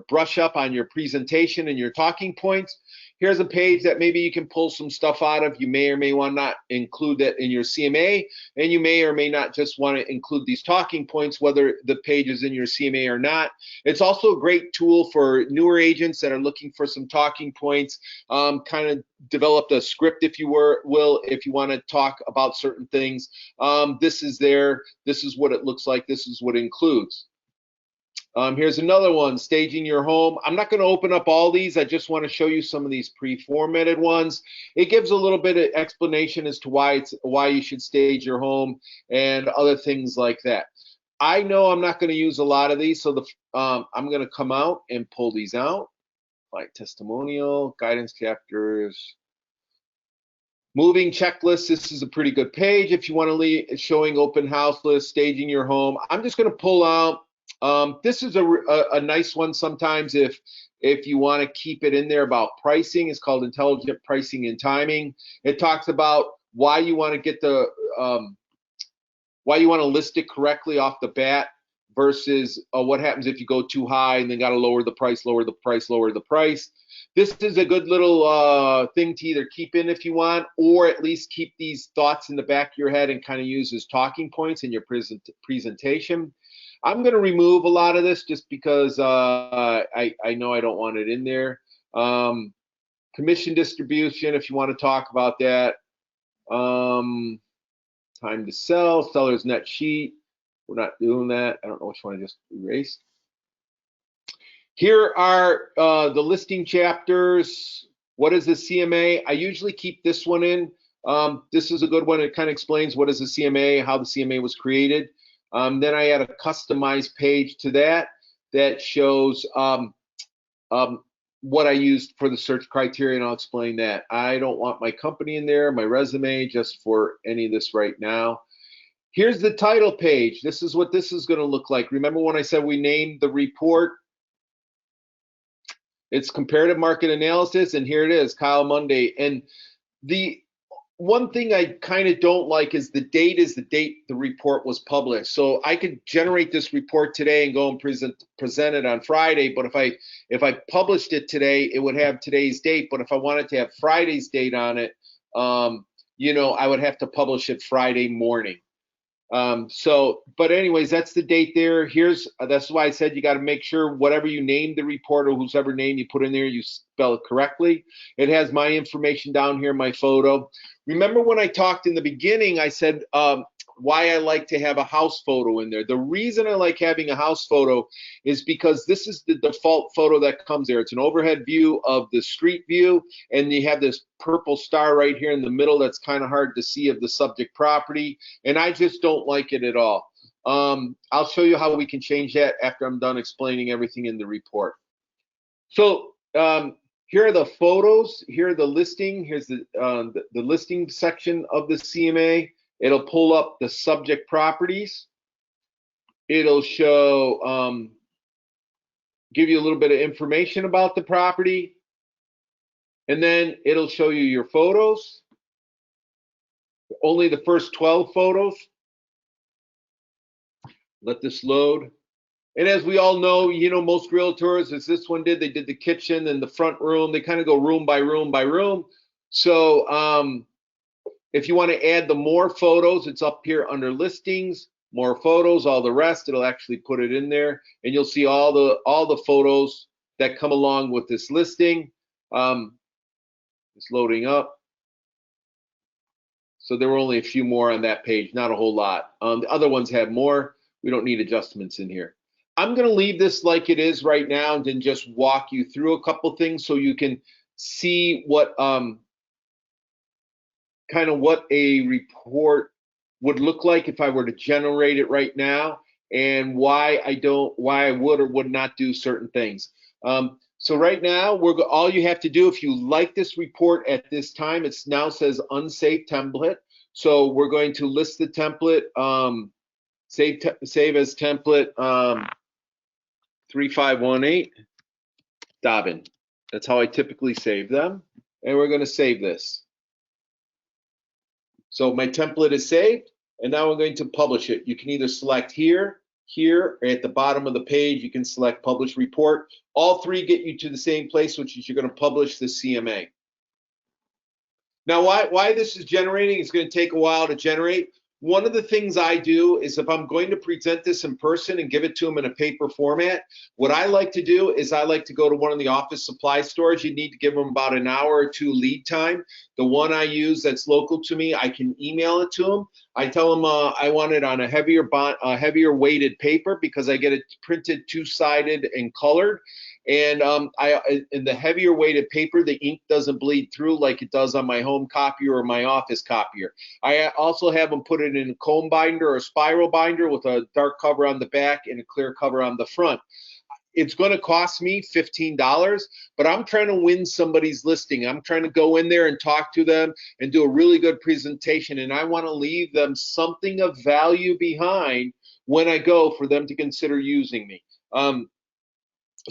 brush up on your presentation and your talking points. Here's a page that maybe you can pull some stuff out of. You may or may want not include that in your CMA, and you may or may not just want to include these talking points, whether the page is in your CMA or not. It's also a great tool for newer agents that are looking for some talking points, kind of develop a script, if you will, if you want to talk about certain things. This is there. This is what it looks like. This is what it includes. Here's another one, staging your home. I'm not going to open up all these. I just want to show you some of these pre-formatted ones. It gives a little bit of explanation as to why you should stage your home and other things like that. I know I'm not going to use a lot of these, so I'm going to come out and pull these out. Like testimonial, guidance chapters, moving checklist. This is a pretty good page if you want to leave showing open house list, staging your home. I'm just going to pull out. This is a nice one sometimes if you want to keep it in there about pricing. It's called intelligent pricing and timing. It talks about why you want to get the why you want to list it correctly off the bat versus what happens if you go too high and then got to lower the price, lower the price, lower the price. This is a good little thing to either keep in if you want, or at least keep these thoughts in the back of your head and kind of use as talking points in your presentation. I'm going to remove a lot of this just because I know I don't want it in there. Commission distribution, if you want to talk about that. Time to sell, seller's net sheet. We're not doing that. I don't know which one I just erased. Here are the listing chapters. What is the CMA? I usually keep this one in. This is a good one. It kind of explains what is the CMA, how the CMA was created. Then I add a customized page to that shows what I used for the search criteria, and I'll explain that. I don't want my company in there, my resume, just for any of this right now. Here's the title page. This is what this is going to look like. Remember when I said we named the report? It's comparative market analysis, and here it is, Kyle Monday. And the one thing I kind of don't like is the date the report was published. So I could generate this report today and go and present it on Friday, but if I published it today, it would have today's date. But if I wanted to have Friday's date on it, you know, I would have to publish it Friday morning. But anyways, that's the date there. That's why I said you got to make sure whatever you name the report or whoever name you put in there, you spell it correctly. It has my information down here, my photo. Remember when I talked in the beginning, I said why I like to have a house photo in there. The reason I like having a house photo is because this is the default photo that comes there. It's an overhead view of the street view, and you have this purple star right here in the middle that's kind of hard to see of the subject property, and I just don't like it at all. I'll show you how we can change that after I'm done explaining everything in the report. So here are the photos. Here are the listing. Here's the listing section of the CMA. It'll pull up the subject properties. It'll show, give you a little bit of information about the property. And then it'll show you your photos. Only the first 12 photos. Let this load. And as we all know, you know, most realtors, as this one did, they did the kitchen and the front room. They kind of go room by room by room. So if you want to add the more photos, it's up here under listings, more photos, all the rest, it'll actually put it in there, and you'll see all the photos that come along with this listing. It's loading up. So there were only a few more on that page, not a whole lot. The other ones have more. We don't need adjustments in here. I'm going to leave this like it is right now and then just walk you through a couple things so you can see what kind of what a report would look like if I were to generate it right now, and why I would or would not do certain things. So right now, all you have to do, if you like this report at this time, it now says unsaved template. So we're going to list the template, save as template 3518 Dobbin. That's how I typically save them. And we're going to save this. So my template is saved, and now we're going to publish it. You can either select here, or at the bottom of the page, you can select Publish Report. All three get you to the same place, which is you're going to publish the CMA. Now, why this is generating, it's going to take a while to generate. One of the things I do is if I'm going to present this in person and give it to them in a paper format, what I like to do is I like to go to one of the office supply stores. You need to give them about an hour or two lead time. The one I use that's local to me, I can email it to them. I tell them I want it on a heavier weighted paper because I get it printed two-sided and colored. And in the heavier weighted paper, the ink doesn't bleed through like it does on my home copier or my office copier. I also have them put it in a comb binder or a spiral binder with a dark cover on the back and a clear cover on the front. It's going to cost me $15, but I'm trying to win somebody's listing. I'm trying to go in there and talk to them and do a really good presentation, and I want to leave them something of value behind when I go for them to consider using me.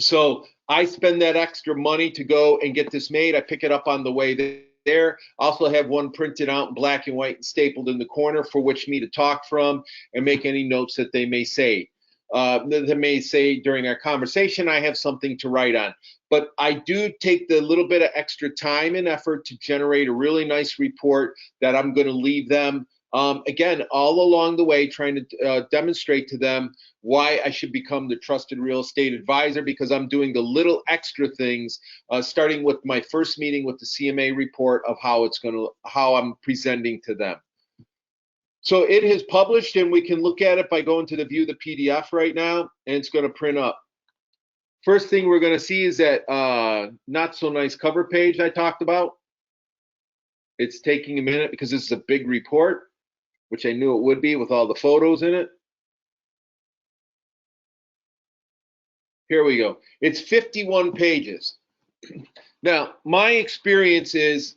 So I spend that extra money to go and get this made. I pick it up on the way there. I also have one printed out in black and white and stapled in the corner for which me to talk from and make any notes that they may say. During our conversation, I have something to write on. But I do take the little bit of extra time and effort to generate a really nice report that I'm going to leave them. Again, all along the way, trying to demonstrate to them why I should become the trusted real estate advisor, because I'm doing the little extra things, starting with my first meeting with the CMA report of how I'm presenting to them. So it has published, and we can look at it by going to the view the PDF right now, and it's going to print up. First thing we're going to see is that not so nice cover page I talked about. It's taking a minute because this is a big report, which I knew it would be with all the photos in it. Here we go. It's 51 pages. Now, my experience is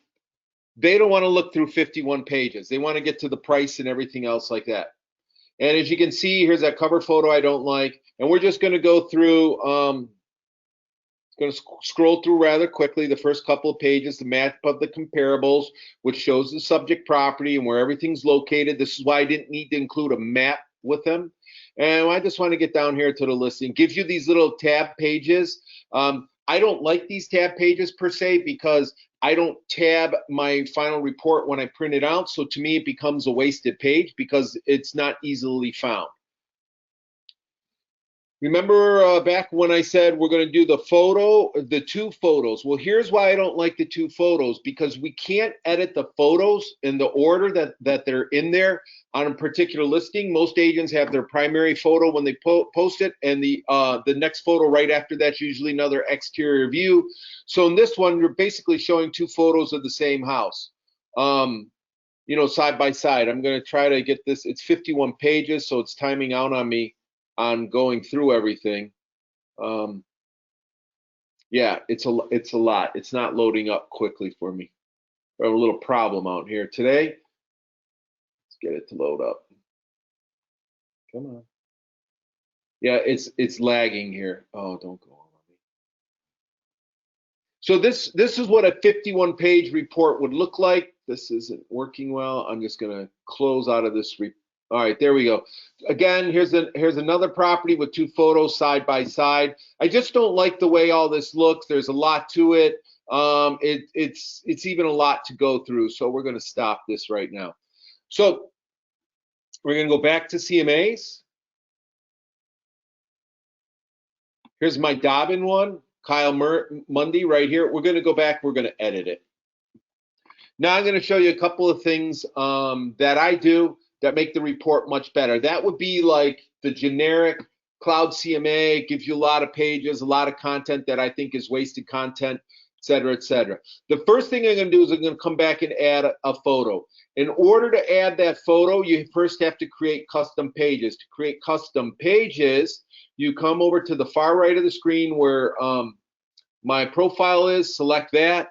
they don't want to look through 51 pages. They want to get to the price and everything else like that. And as you can see, here's that cover photo I don't like. And we're just going to go through, going to scroll through rather quickly the first couple of pages, the map of the comparables, which shows the subject property and where everything's located. This is why I didn't need to include a map with them. And I just want to get down here to the listing. Gives you these little tab pages. I don't like these tab pages per se because I don't tab my final report when I print it out. So to me, it becomes a wasted page because it's not easily found. Remember back when I said we're going to do the two photos? Well, here's why I don't like the two photos, because we can't edit the photos in the order that they're in there on a particular listing. Most agents have their primary photo when they post it, and the next photo right after that's usually another exterior view. So in this one, you're basically showing two photos of the same house, you know, side by side. I'm going to try to get this. It's 51 pages, so it's timing out on me on going through everything. Yeah, it's a lot. It's not loading up quickly for me. We have a little problem out here today. Let's get it to load up. Come on. Yeah, it's lagging here. Oh, don't go on me. So this is what a 51 page report would look like. This isn't working well. I'm just gonna close out of this report. All right, there we go. Again, here's another property with two photos side by side. I just don't like the way all this looks. There's a lot to it. It's even a lot to go through. So we're going to stop this right now. So we're going to go back to CMAs. Here's my Dobbin one, Kyle Mundy right here. We're going to go back. We're going to edit it. Now I'm going to show you a couple of things that I do that make the report much better. That would be like the generic CloudCMA, gives you a lot of pages, a lot of content that I think is wasted content, et cetera, et cetera. The first thing I'm going to do is I'm going to come back and add a photo. In order to add that photo, you first have to create custom pages. To create custom pages, you come over to the far right of the screen where my profile is, select that,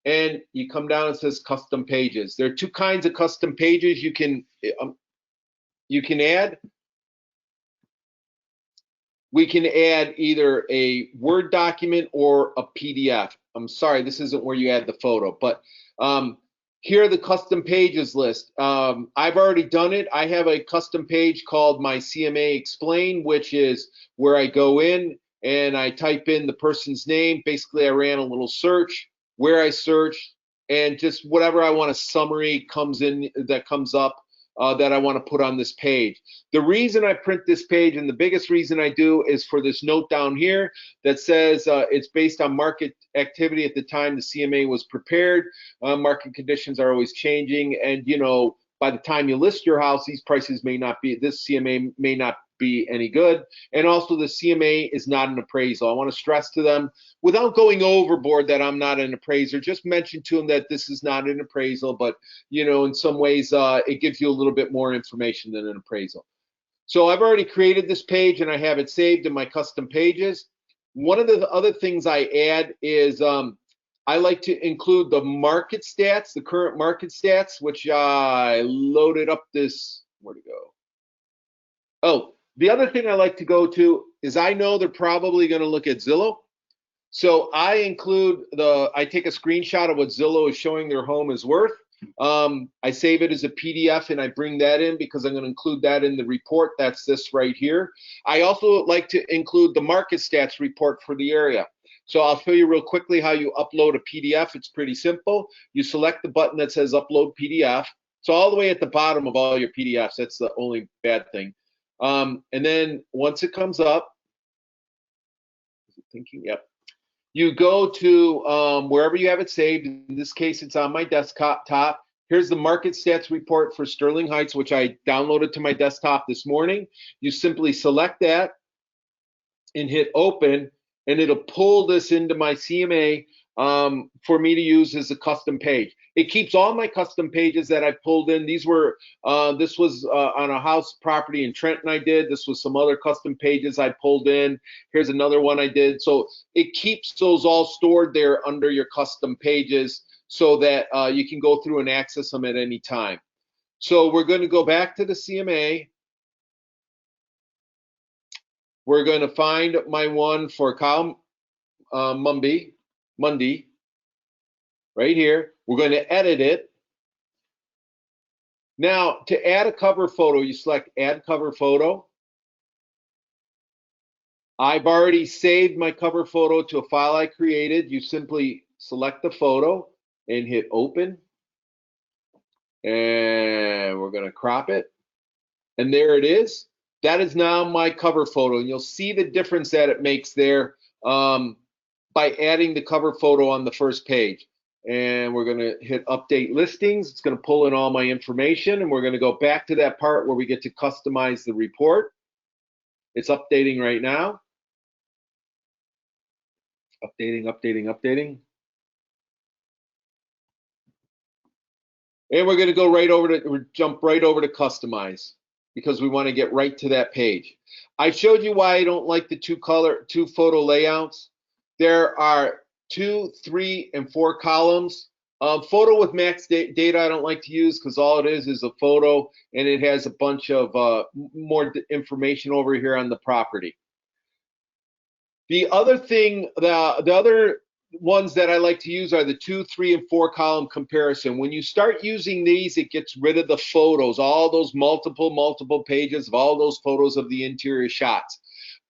and you come down and it says custom pages. There are two kinds of custom pages you can add. We can add either a Word document or a PDF. I'm sorry, this isn't where you add the photo, but here are the custom pages list. I've already done it. I have a custom page called my CMA Explain, which is where I go in and I type in the person's name. Basically, I ran a little search, where I search, and just whatever I want a summary comes up that I want to put on this page. The reason I print this page, and the biggest reason I do, is for this note down here that says it's based on market activity at the time the CMA was prepared. Market conditions are always changing, and you know, by the time you list your house, these prices may not be, this CMA may not be any good. And also the CMA is not an appraisal. I want to stress to them, without going overboard, that I'm not an appraiser. Just mention to them that this is not an appraisal, but you know, in some ways it gives you a little bit more information than an appraisal. So I've already created this page and I have it saved in my custom pages. One of the other things I add is I like to include the market stats, the current market stats, which I loaded up this, where'd it go? Oh, the other thing I like to go to is I know they're probably going to look at Zillow. So I include I take a screenshot of what Zillow is showing their home is worth. I save it as a PDF and I bring that in because I'm going to include that in the report. That's this right here. I also like to include the market stats report for the area. So I'll show you real quickly how you upload a PDF. It's pretty simple. You select the button that says upload PDF. It's all the way at the bottom of all your PDFs. That's the only bad thing. And then once it comes up, is it thinking? Yep. You go to wherever you have it saved. In this case, it's on my desktop. Here's the market stats report for Sterling Heights, which I downloaded to my desktop this morning. You simply select that and hit open, and it'll pull this into my CMA for me to use as a custom page. It keeps all my custom pages that I pulled in. These were, this was on a house property in Trenton I did. This was some other custom pages I pulled in. Here's another one I did. So it keeps those all stored there under your custom pages so that you can go through and access them at any time. So we're going to go back to the CMA. We're going to find my one for column Monday, right here. We're going to edit it. Now, to add a cover photo, you select Add Cover Photo. I've already saved my cover photo to a file I created. You simply select the photo and hit Open. And we're going to crop it. And there it is. That is now my cover photo. And you'll see the difference that it makes there by adding the cover photo on the first page. And we're going to hit Update Listings. It's going to pull in all my information. And we're going to go back to that part where we get to customize the report. It's updating right now. Updating. And we're going to go right over to, jump right over to Customize, because we want to get right to that page. I showed you why I don't like the two photo layouts. There are 2, 3, and 4 columns. Photo with max data I don't like to use because all it is a photo, and it has a bunch of more information over here on the property. The other thing, the other ones that I like to use are the 2, 3, and 4 column comparison. When you start using these, it gets rid of the photos, all those multiple pages of all those photos of the interior shots.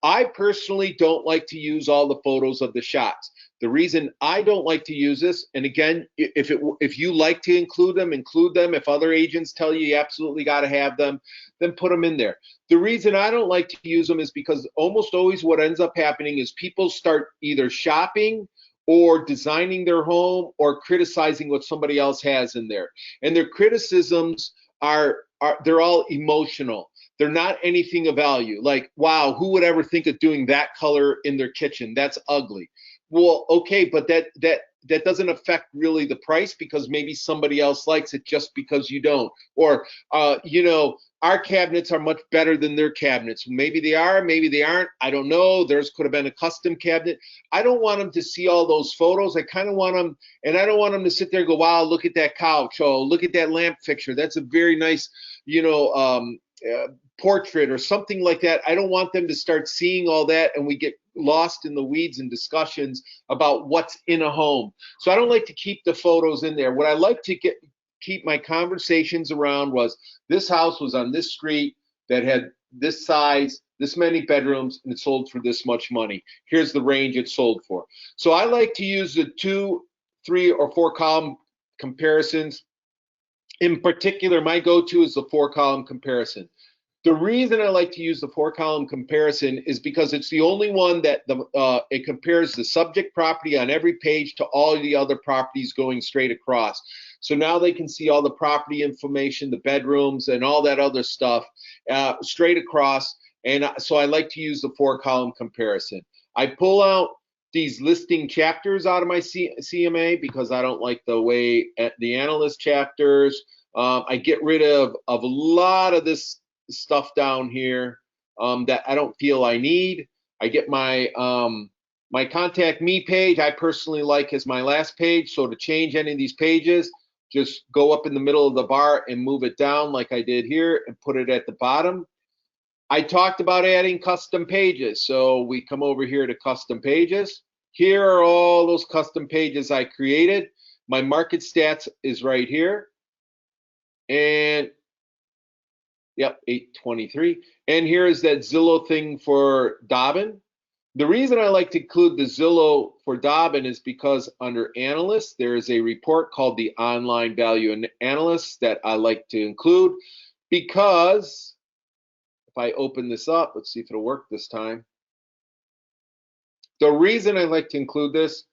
I personally don't like to use all the photos of the shots. The reason I don't like to use this, and again, if you like to include them, include them. If other agents tell you you absolutely got to have them, then put them in there. The reason I don't like to use them is because almost always what ends up happening is people start either shopping or designing their home or criticizing what somebody else has in there. And their criticisms they're all emotional. They're not anything of value. Like, wow, who would ever think of doing that color in their kitchen? That's ugly. Well, okay, but that doesn't affect really the price because maybe somebody else likes it just because you don't. Or, you know, our cabinets are much better than their cabinets. Maybe they are, maybe they aren't. I don't know. Theirs could have been a custom cabinet. I don't want them to see all those photos. I kind of want them, and I don't want them to sit there and go, wow, look at that couch. Oh, look at that lamp fixture. That's a very nice, you know, portrait or something like that. I don't want them to start seeing all that and we get lost in the weeds and discussions about what's in a home. So I don't like to keep the photos in there. What I like to keep my conversations around was this house was on this street that had this size, this many bedrooms, and it sold for this much money. Here's the range it sold for. So I like to use the 2, 3, or 4 column comparisons. In particular, my go-to is the 4 column comparison. The reason I like to use the 4 column comparison is because it's the only one that it compares the subject property on every page to all the other properties going straight across. So now they can see all the property information, the bedrooms, and all that other stuff straight across. And so I like to use the 4 column comparison. I pull out these listing chapters out of my CMA because I don't like the way the analyst chapters. I get rid of a lot of this stuff down here that I don't feel I need. I get my my contact me page I personally like as my last page. So to change any of these pages, just go up in the middle of the bar and move it down like I did here and put it at the bottom. I talked about adding custom pages. So we come over here to custom pages. Here are all those custom pages I created. My market stats is right here. And yep, 823. And here is that Zillow thing for Dobbin. The reason I like to include the Zillow for Dobbin is because under analysts, there is a report called the Online Value Analyst that I like to include because if I open this up, let's see if it'll work this time. The reason I like to include this,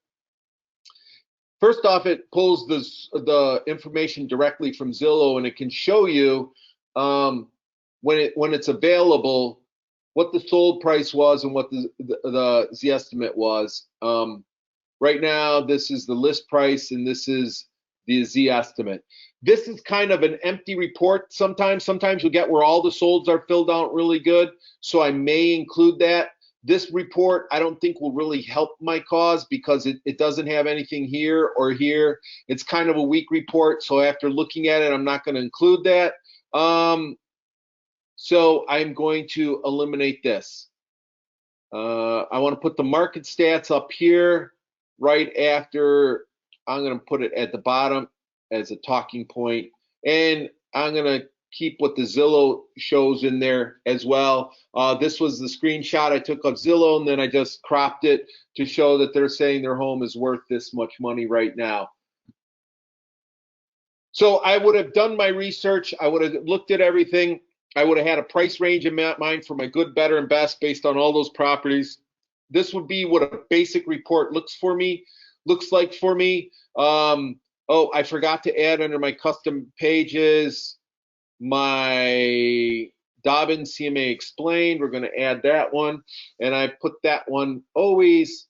first off, it pulls the information directly from Zillow and it can show you when it's available what the sold price was and what the estimate was. Right now, this is the list price and this is the Z estimate. This is kind of an empty report sometimes. Sometimes you'll get where all the solds are filled out really good, so I may include that. This report I don't think will really help my cause because it doesn't have anything here or here. It's kind of a weak report, so after looking at it, I'm not going to include that. So I'm going to eliminate this. I want to put the market stats up here right after. I'm going to put it at the bottom as a talking point, and I'm going to keep what the Zillow shows in there as well. This was the screenshot I took of Zillow, and then I just cropped it to show that they're saying their home is worth this much money right now. So I would have done my research. I would have looked at everything. I would have had a price range in mind for my good, better, and best based on all those properties. This would be what a basic report looks like for me. Oh, I forgot to add under my custom pages my Dobbins CMA explained. We're going to add that one, and I put that one always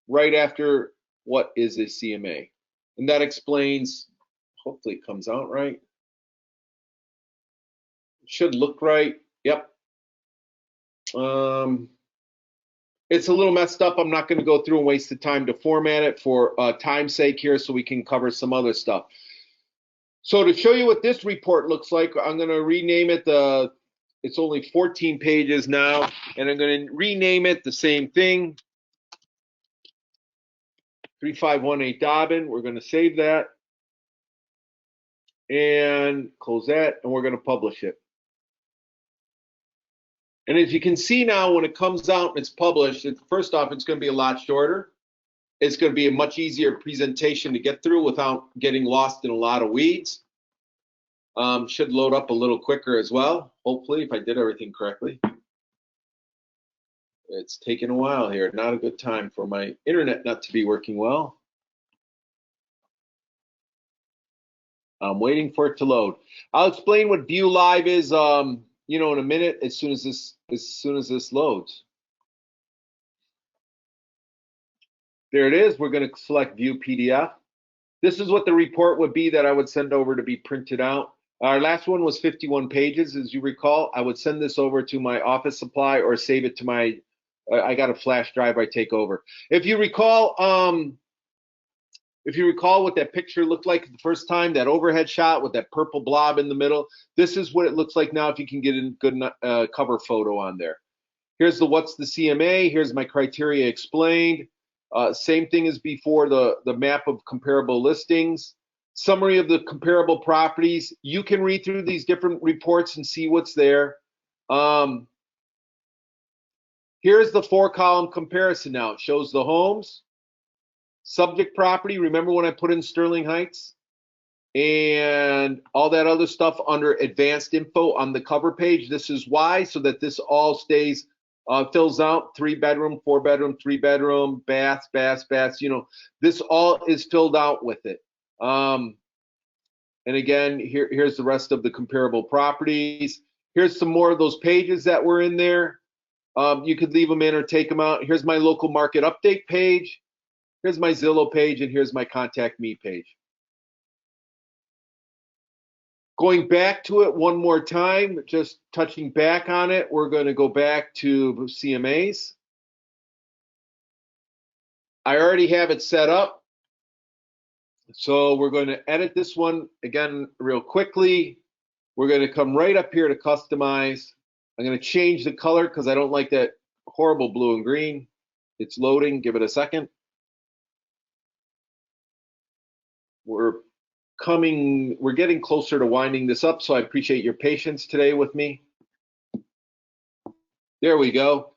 right after what is a CMA, and that explains. Hopefully it comes out right. Should look right. Yep. It's a little messed up. I'm not going to go through and waste the time to format it for time's sake here so we can cover some other stuff. So to show you what this report looks like, I'm going to rename it it's only 14 pages now, and I'm going to rename it the same thing, 3518 Dobbin. We're going to save that and close that, and we're going to publish it. And as you can see now, when it comes out and it's published, first off, it's going to be a lot shorter. It's going to be a much easier presentation to get through without getting lost in a lot of weeds. Should load up a little quicker as well, hopefully, if I did everything correctly. It's taking a while here. Not a good time for my internet not to be working well. I'm waiting for it to load. I'll explain what View Live is, in a minute as soon as this loads. There it is. We're going to select View PDF. This is what the report would be that I would send over to be printed out. Our last one was 51 pages, as you recall. I would send this over to my office supply or save it to my. I got a flash drive I take over. If you recall what that picture looked like the first time, that overhead shot with that purple blob in the middle, this is what it looks like now if you can get a good cover photo on there. Here's what's the CMA. Here's my criteria explained. Same thing as before, the map of comparable listings. Summary of the comparable properties. You can read through these different reports and see what's there. Here's the 4-column comparison now. It shows the homes, subject property. Remember when I put in Sterling Heights? And all that other stuff under advanced info on the cover page. This is why, so that this all stays, fills out 3-bedroom, 4-bedroom, 3-bedroom, baths. This all is filled out with it. And again, here's the rest of the comparable properties. Here's some more of those pages that were in there. You could leave them in or take them out. Here's my local market update page. Here's my Zillow page, and here's my contact me page. Going back to it one more time, just touching back on it, we're going to go back to CMAs. I already have it set up. So we're going to edit this one again real quickly. We're going to come right up here to customize. I'm going to change the color because I don't like that horrible blue and green. It's loading. Give it a second. We're getting closer to winding this up, so I appreciate your patience today with me. There we go.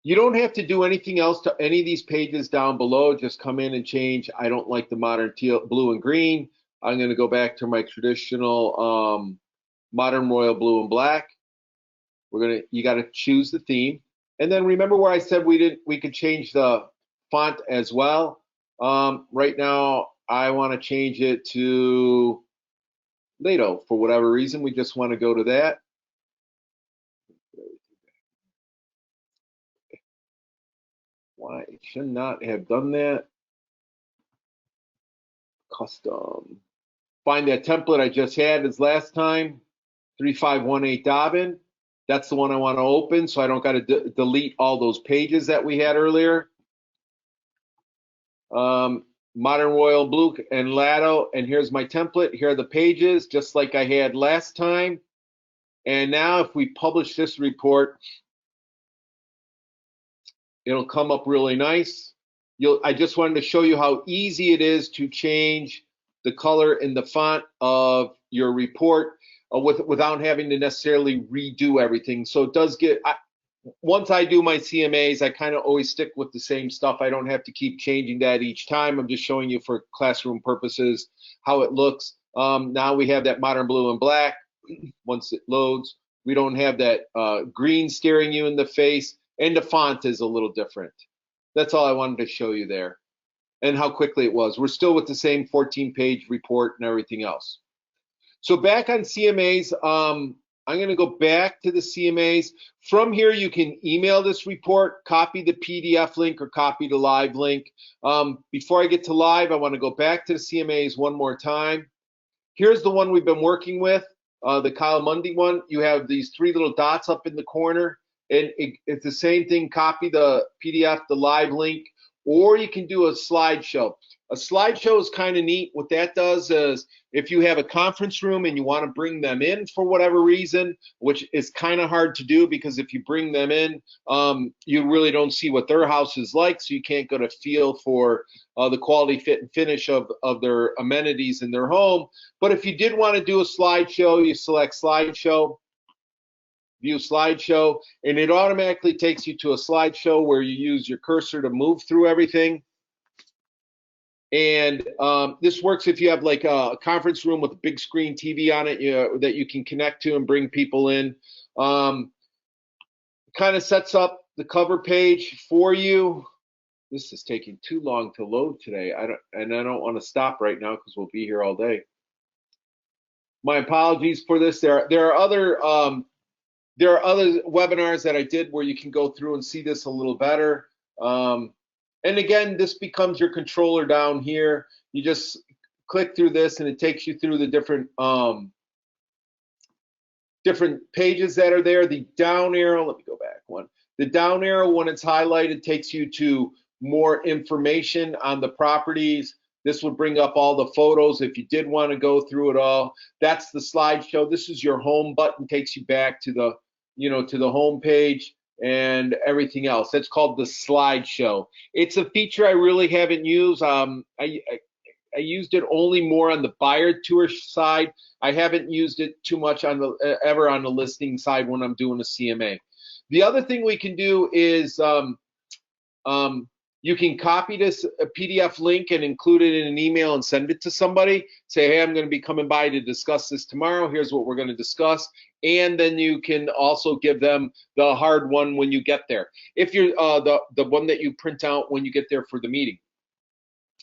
You don't have to do anything else to any of these pages down below. Just come in and change. I don't like the modern teal, blue and green. I'm going to go back to my traditional modern royal blue and black. You got to choose the theme, and then remember where I said we could change the font as well. Right now, I want to change it to Lato for whatever reason. We just want to go to that. Why it should not have done that. custom. Find that template I just had as last time, 3518 Dobbin. That's the one I want to open, so I don't got to delete all those pages that we had earlier. Modern Royal Blue and Lado, and here's my template. Here are the pages, just like I had last time. And now if we publish this report, it'll come up really nice. I just wanted to show you how easy it is to change the color and the font of your report without having to necessarily redo everything. So it does get, once I do my CMAs, I kind of always stick with the same stuff. I don't have to keep changing that each time. I'm just showing you for classroom purposes how it looks. Now we have that modern blue and black. Once it loads, we don't have that green staring you in the face, and the font is a little different. That's all I wanted to show you there, and how quickly it was. We're still with the same 14-page report and everything else. So back on CMAs, I'm going to go back to the CMAs. From here, you can email this report, copy the PDF link, or copy the live link. Before I get to live, I want to go back to the CMAs one more time. Here's the one we've been working with, the Kyle Mundy one. You have these 3 little dots up in the corner, and it's the same thing. Copy the PDF, the live link, or you can do a slideshow. A slideshow is kind of neat. What that does is if you have a conference room and you want to bring them in for whatever reason, which is kind of hard to do because if you bring them in, you really don't see what their house is like, so you can't get a feel for the quality, fit, and finish of their amenities in their home. But if you did want to do a slideshow, you select slideshow, view slideshow, and it automatically takes you to a slideshow where you use your cursor to move through everything. And this works if you have like a conference room with a big screen TV on it that you can connect to and bring people in. Kind of sets up the cover page for you. This is taking too long to load today. I don't want to stop right now because we'll be here all day. My apologies for this. There are other webinars that I did where you can go through and see this a little better. And again, this becomes your controller down here. You just click through this and it takes you through the different pages that are there. The down arrow, let me go back one. The down arrow, when it's highlighted, takes you to more information on the properties. This will bring up all the photos if you did want to go through it all. That's the slideshow. This is your home button, takes you back to the, to the home page and everything else. That's called the slideshow. It's a feature I really haven't used. I used it only more on the buyer tour side. I haven't used it too much on ever on the listing side when I'm doing a CMA. The other thing we can do is you can copy this PDF link and include it in an email and send it to somebody. Say, hey, I'm going to be coming by to discuss this tomorrow. Here's what we're going to discuss. And then you can also give them the hard one when you get there. If you're the one that you print out when you get there for the meeting.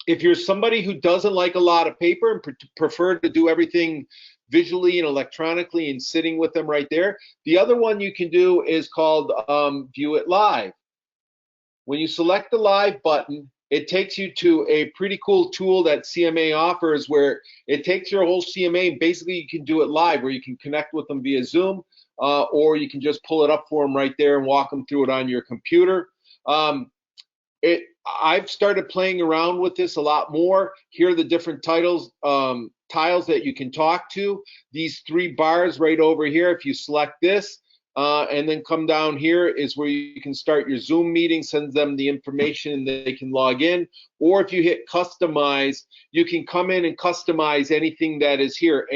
If you're somebody who doesn't like a lot of paper and prefer to do everything visually and electronically and sitting with them right there, the other one you can do is called View It Live. When you select the live button, it takes you to a pretty cool tool that CMA offers where it takes your whole CMA and basically you can do it live where you can connect with them via Zoom or you can just pull it up for them right there and walk them through it on your computer. I've started playing around with this a lot more. Here are the different tiles that you can talk to. These 3 bars right over here, if you select this, and then come down here is where you can start your Zoom meeting, send them the information and they can log in. Or if you hit customize, you can come in and customize anything that is here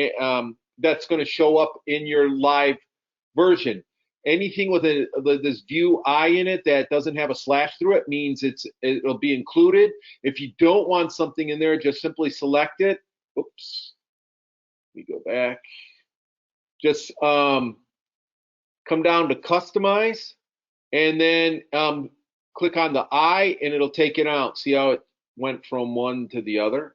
that's going to show up in your live version. Anything with this view I in it that doesn't have a slash through it means it'll be included. If you don't want something in there, just simply select it. Oops, let me go back. Just come down to customize and then click on the I and it'll take it out. See how it went from one to the other,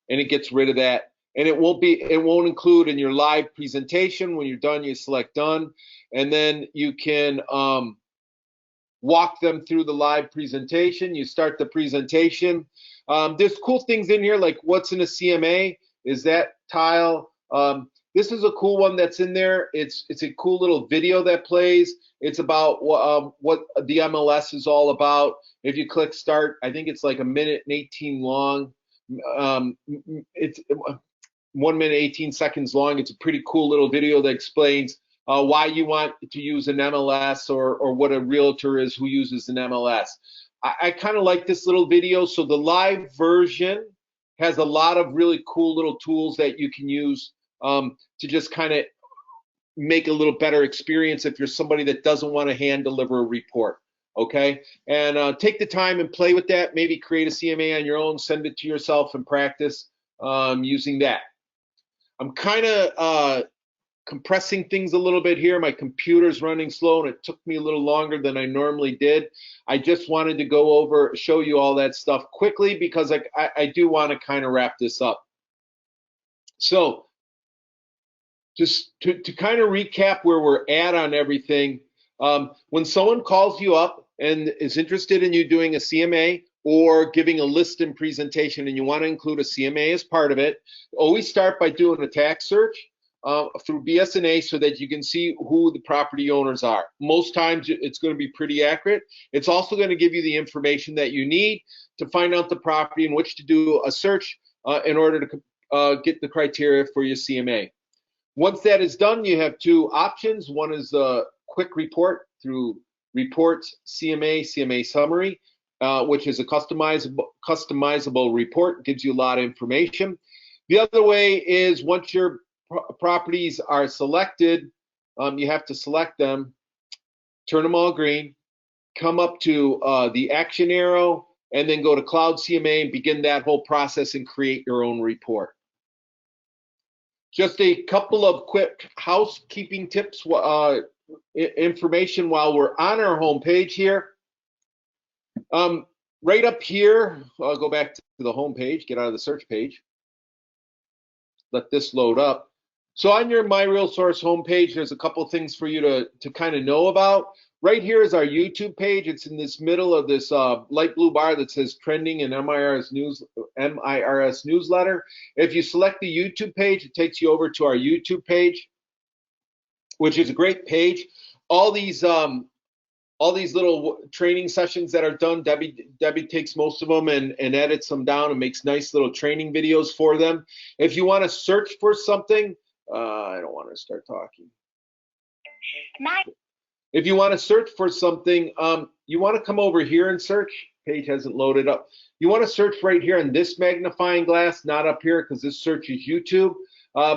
and it gets rid of that. And it won't include in your live presentation. When you're done, you select done, and then you can walk them through the live presentation. You start the presentation. There's cool things in here, like what's in a CMA, is that tile. This is a cool one that's in there. It's a cool little video that plays. It's about what the MLS is all about. If you click start, I think it's like 1:18 long. It's 1:18 long. It's a pretty cool little video that explains why you want to use an MLS or what a realtor is who uses an MLS. I kind of like this little video. So the live version has a lot of really cool little tools that you can use to just kind of make a little better experience if you're somebody that doesn't want to hand deliver a report. Okay, and take the time and play with that. Maybe create a CMA on your own, send it to yourself and practice using that. I'm kind of compressing things a little bit here. My computer's running slow and it took me a little longer than I normally did. I just wanted to show you all that stuff quickly because I do want to kind of wrap this up. So just to kind of recap where we're at on everything, when someone calls you up and is interested in you doing a CMA or giving a listing presentation and you want to include a CMA as part of it, always start by doing a tax search through BS&A so that you can see who the property owners are. Most times it's going to be pretty accurate. It's also going to give you the information that you need to find out the property in which to do a search in order to get the criteria for your CMA. Once that is done, you have two options. One is a quick report through Reports CMA Summary, which is a customizable report, gives you a lot of information. The other way is once your properties are selected, you have to select them, turn them all green, come up to the action arrow, and then go to CloudCMA and begin that whole process and create your own report. Just a couple of quick housekeeping tips, information while we're on our home page here. Right up here, I'll go back to the home page, get out of the search page. Let this load up. So on your My Real Source homepage, there's a couple things for you to kind of know about. Right here is our YouTube page. It's in this middle of this light blue bar that says Trending and MIRS Newsletter. If you select the YouTube page, it takes you over to our YouTube page, which is a great page. All these little training sessions that are done, Debbie takes most of them and edits them down and makes nice little training videos for them. If you want to search for something, I don't want to start talking. If you want to search for something, you want to come over here and search. Page hasn't loaded up. You want to search right here in this magnifying glass, not up here because this search is YouTube.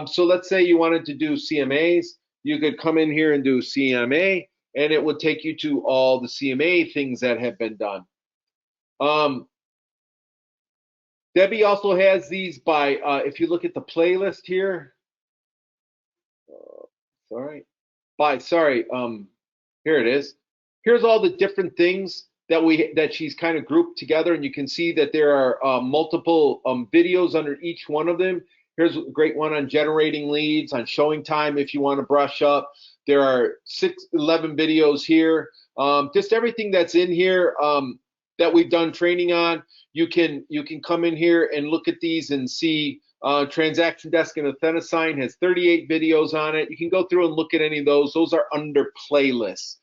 So let's say you wanted to do CMAs. You could come in here and do CMA, and it would take you to all the CMA things that have been done. Debbie also has these by, if you look at the playlist here, here it is. Here's all the different things that she's kind of grouped together, and you can see that there are multiple videos under each one of them. Here's a great one on generating leads, on showing time if you want to brush up. There are 11 videos here. Just everything that's in here that we've done training on. You can come in here and look at these and see Transaction Desk and Athenasign has 38 videos on it. You can go through and look at any of those. Those are under playlists.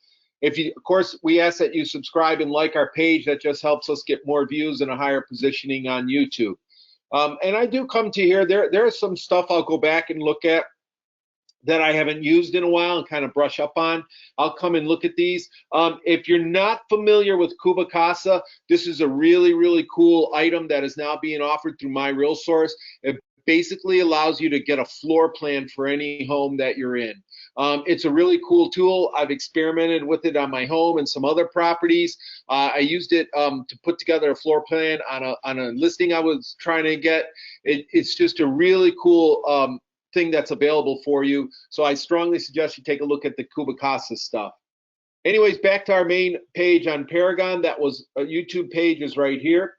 Of course, we ask that you subscribe and like our page. That just helps us get more views and a higher positioning on YouTube. And I do come to here. There is some stuff I'll go back and look at that I haven't used in a while and kind of brush up on. I'll come and look at these. If you're not familiar with Cuba Casa, this is a really, really cool item that is now being offered through My Real Source. It basically allows you to get a floor plan for any home that you're in. It's a really cool tool. I've experimented with it on my home and some other properties. I used it to put together a floor plan on a listing I was trying to get. It's just a really cool thing that's available for you. So I strongly suggest you take a look at the Cuba Casa stuff. Anyways, back to our main page on Paragon. That was a YouTube page is right here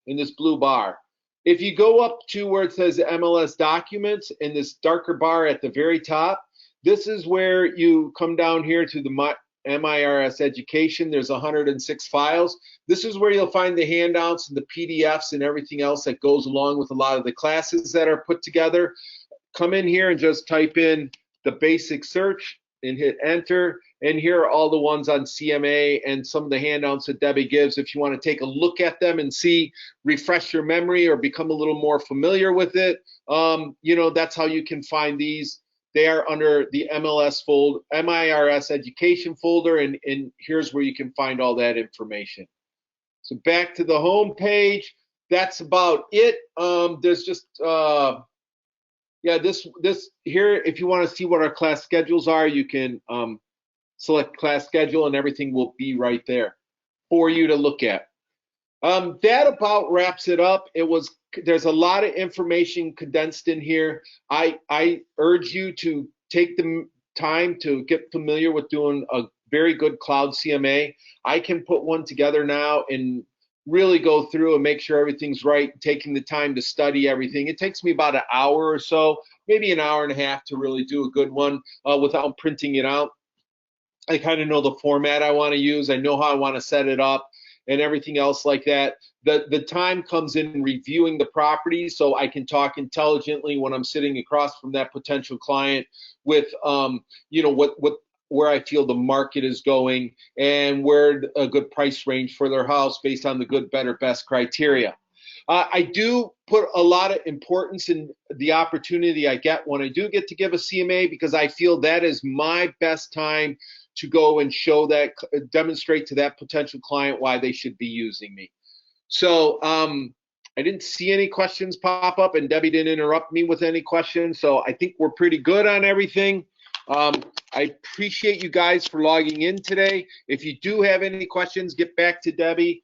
in this blue bar. If you go up to where it says MLS Documents in this darker bar at the very top, this is where you come down here to the MIRS Education. There's 106 files. This is where you'll find the handouts and the PDFs and everything else that goes along with a lot of the classes that are put together. Come in here and just type in the basic search and hit enter. And here are all the ones on CMA and some of the handouts that Debbie gives if you want to take a look at them and see, refresh your memory or become a little more familiar with it. You know, that's how you can find these. They are under the MIRS Education folder, and here's where you can find all that information. So back to the home page. That's about it. There's just yeah, this here, if you want to see what our class schedules are, you can select class schedule and everything will be right there for you to look at. That about wraps it up. There's a lot of information condensed in here. I urge you to take the time to get familiar with doing a very good Cloud CMA. I can put one together now and really go through and make sure everything's right, taking the time to study everything. It takes me about an hour or so, maybe an hour and a half to really do a good one without printing it out. I kind of know the format I want to use. I know how I want to set it up and everything else like that. The time comes in reviewing the property so I can talk intelligently when I'm sitting across from that potential client with, you know, where I feel the market is going and where a good price range for their house based on the good, better, best criteria. I do put a lot of importance in the opportunity I get when I do get to give a CMA, because I feel that is my best time to go and show that, demonstrate to that potential client why they should be using me. So I didn't see any questions pop up, and Debbie didn't interrupt me with any questions. So I think we're pretty good on everything. I appreciate you guys for logging in today. If you do have any questions, get back to Debbie.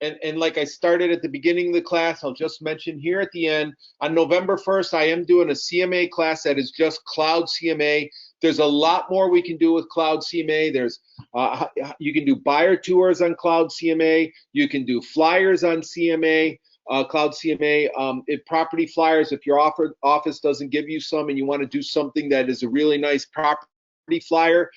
And like I started at the beginning of the class, I'll just mention here at the end, on November 1st, I am doing a CMA class that is just Cloud CMA. There's a lot more we can do with Cloud CMA. There's you can do buyer tours on Cloud CMA. You can do flyers on CMA, Cloud CMA. If property flyers, if your office doesn't give you some and you want to do something that is a really nice property flyer,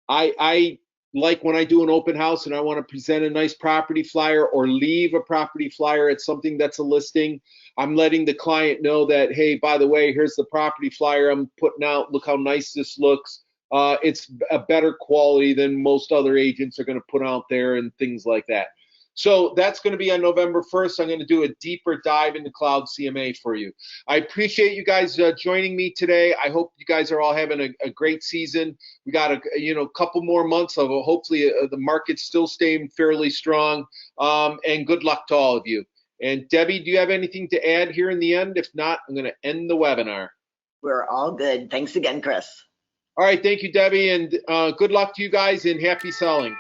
I like when I do an open house and I want to present a nice property flyer or leave a property flyer at something that's a listing, I'm letting the client know that, hey, by the way, here's the property flyer I'm putting out. Look how nice this looks. It's a better quality than most other agents are going to put out there and things like that. So that's going to be on November 1st. I'm going to do a deeper dive into Cloud CMA for you. I appreciate you guys joining me today. I hope you guys are all having a great season. We got a couple more months of hopefully the market's still staying fairly strong. And good luck to all of you. And Debbie, do you have anything to add here in the end? If not, I'm going to end the webinar. We're all good. Thanks again, Chris. All right. Thank you, Debbie. And good luck to you guys and happy selling.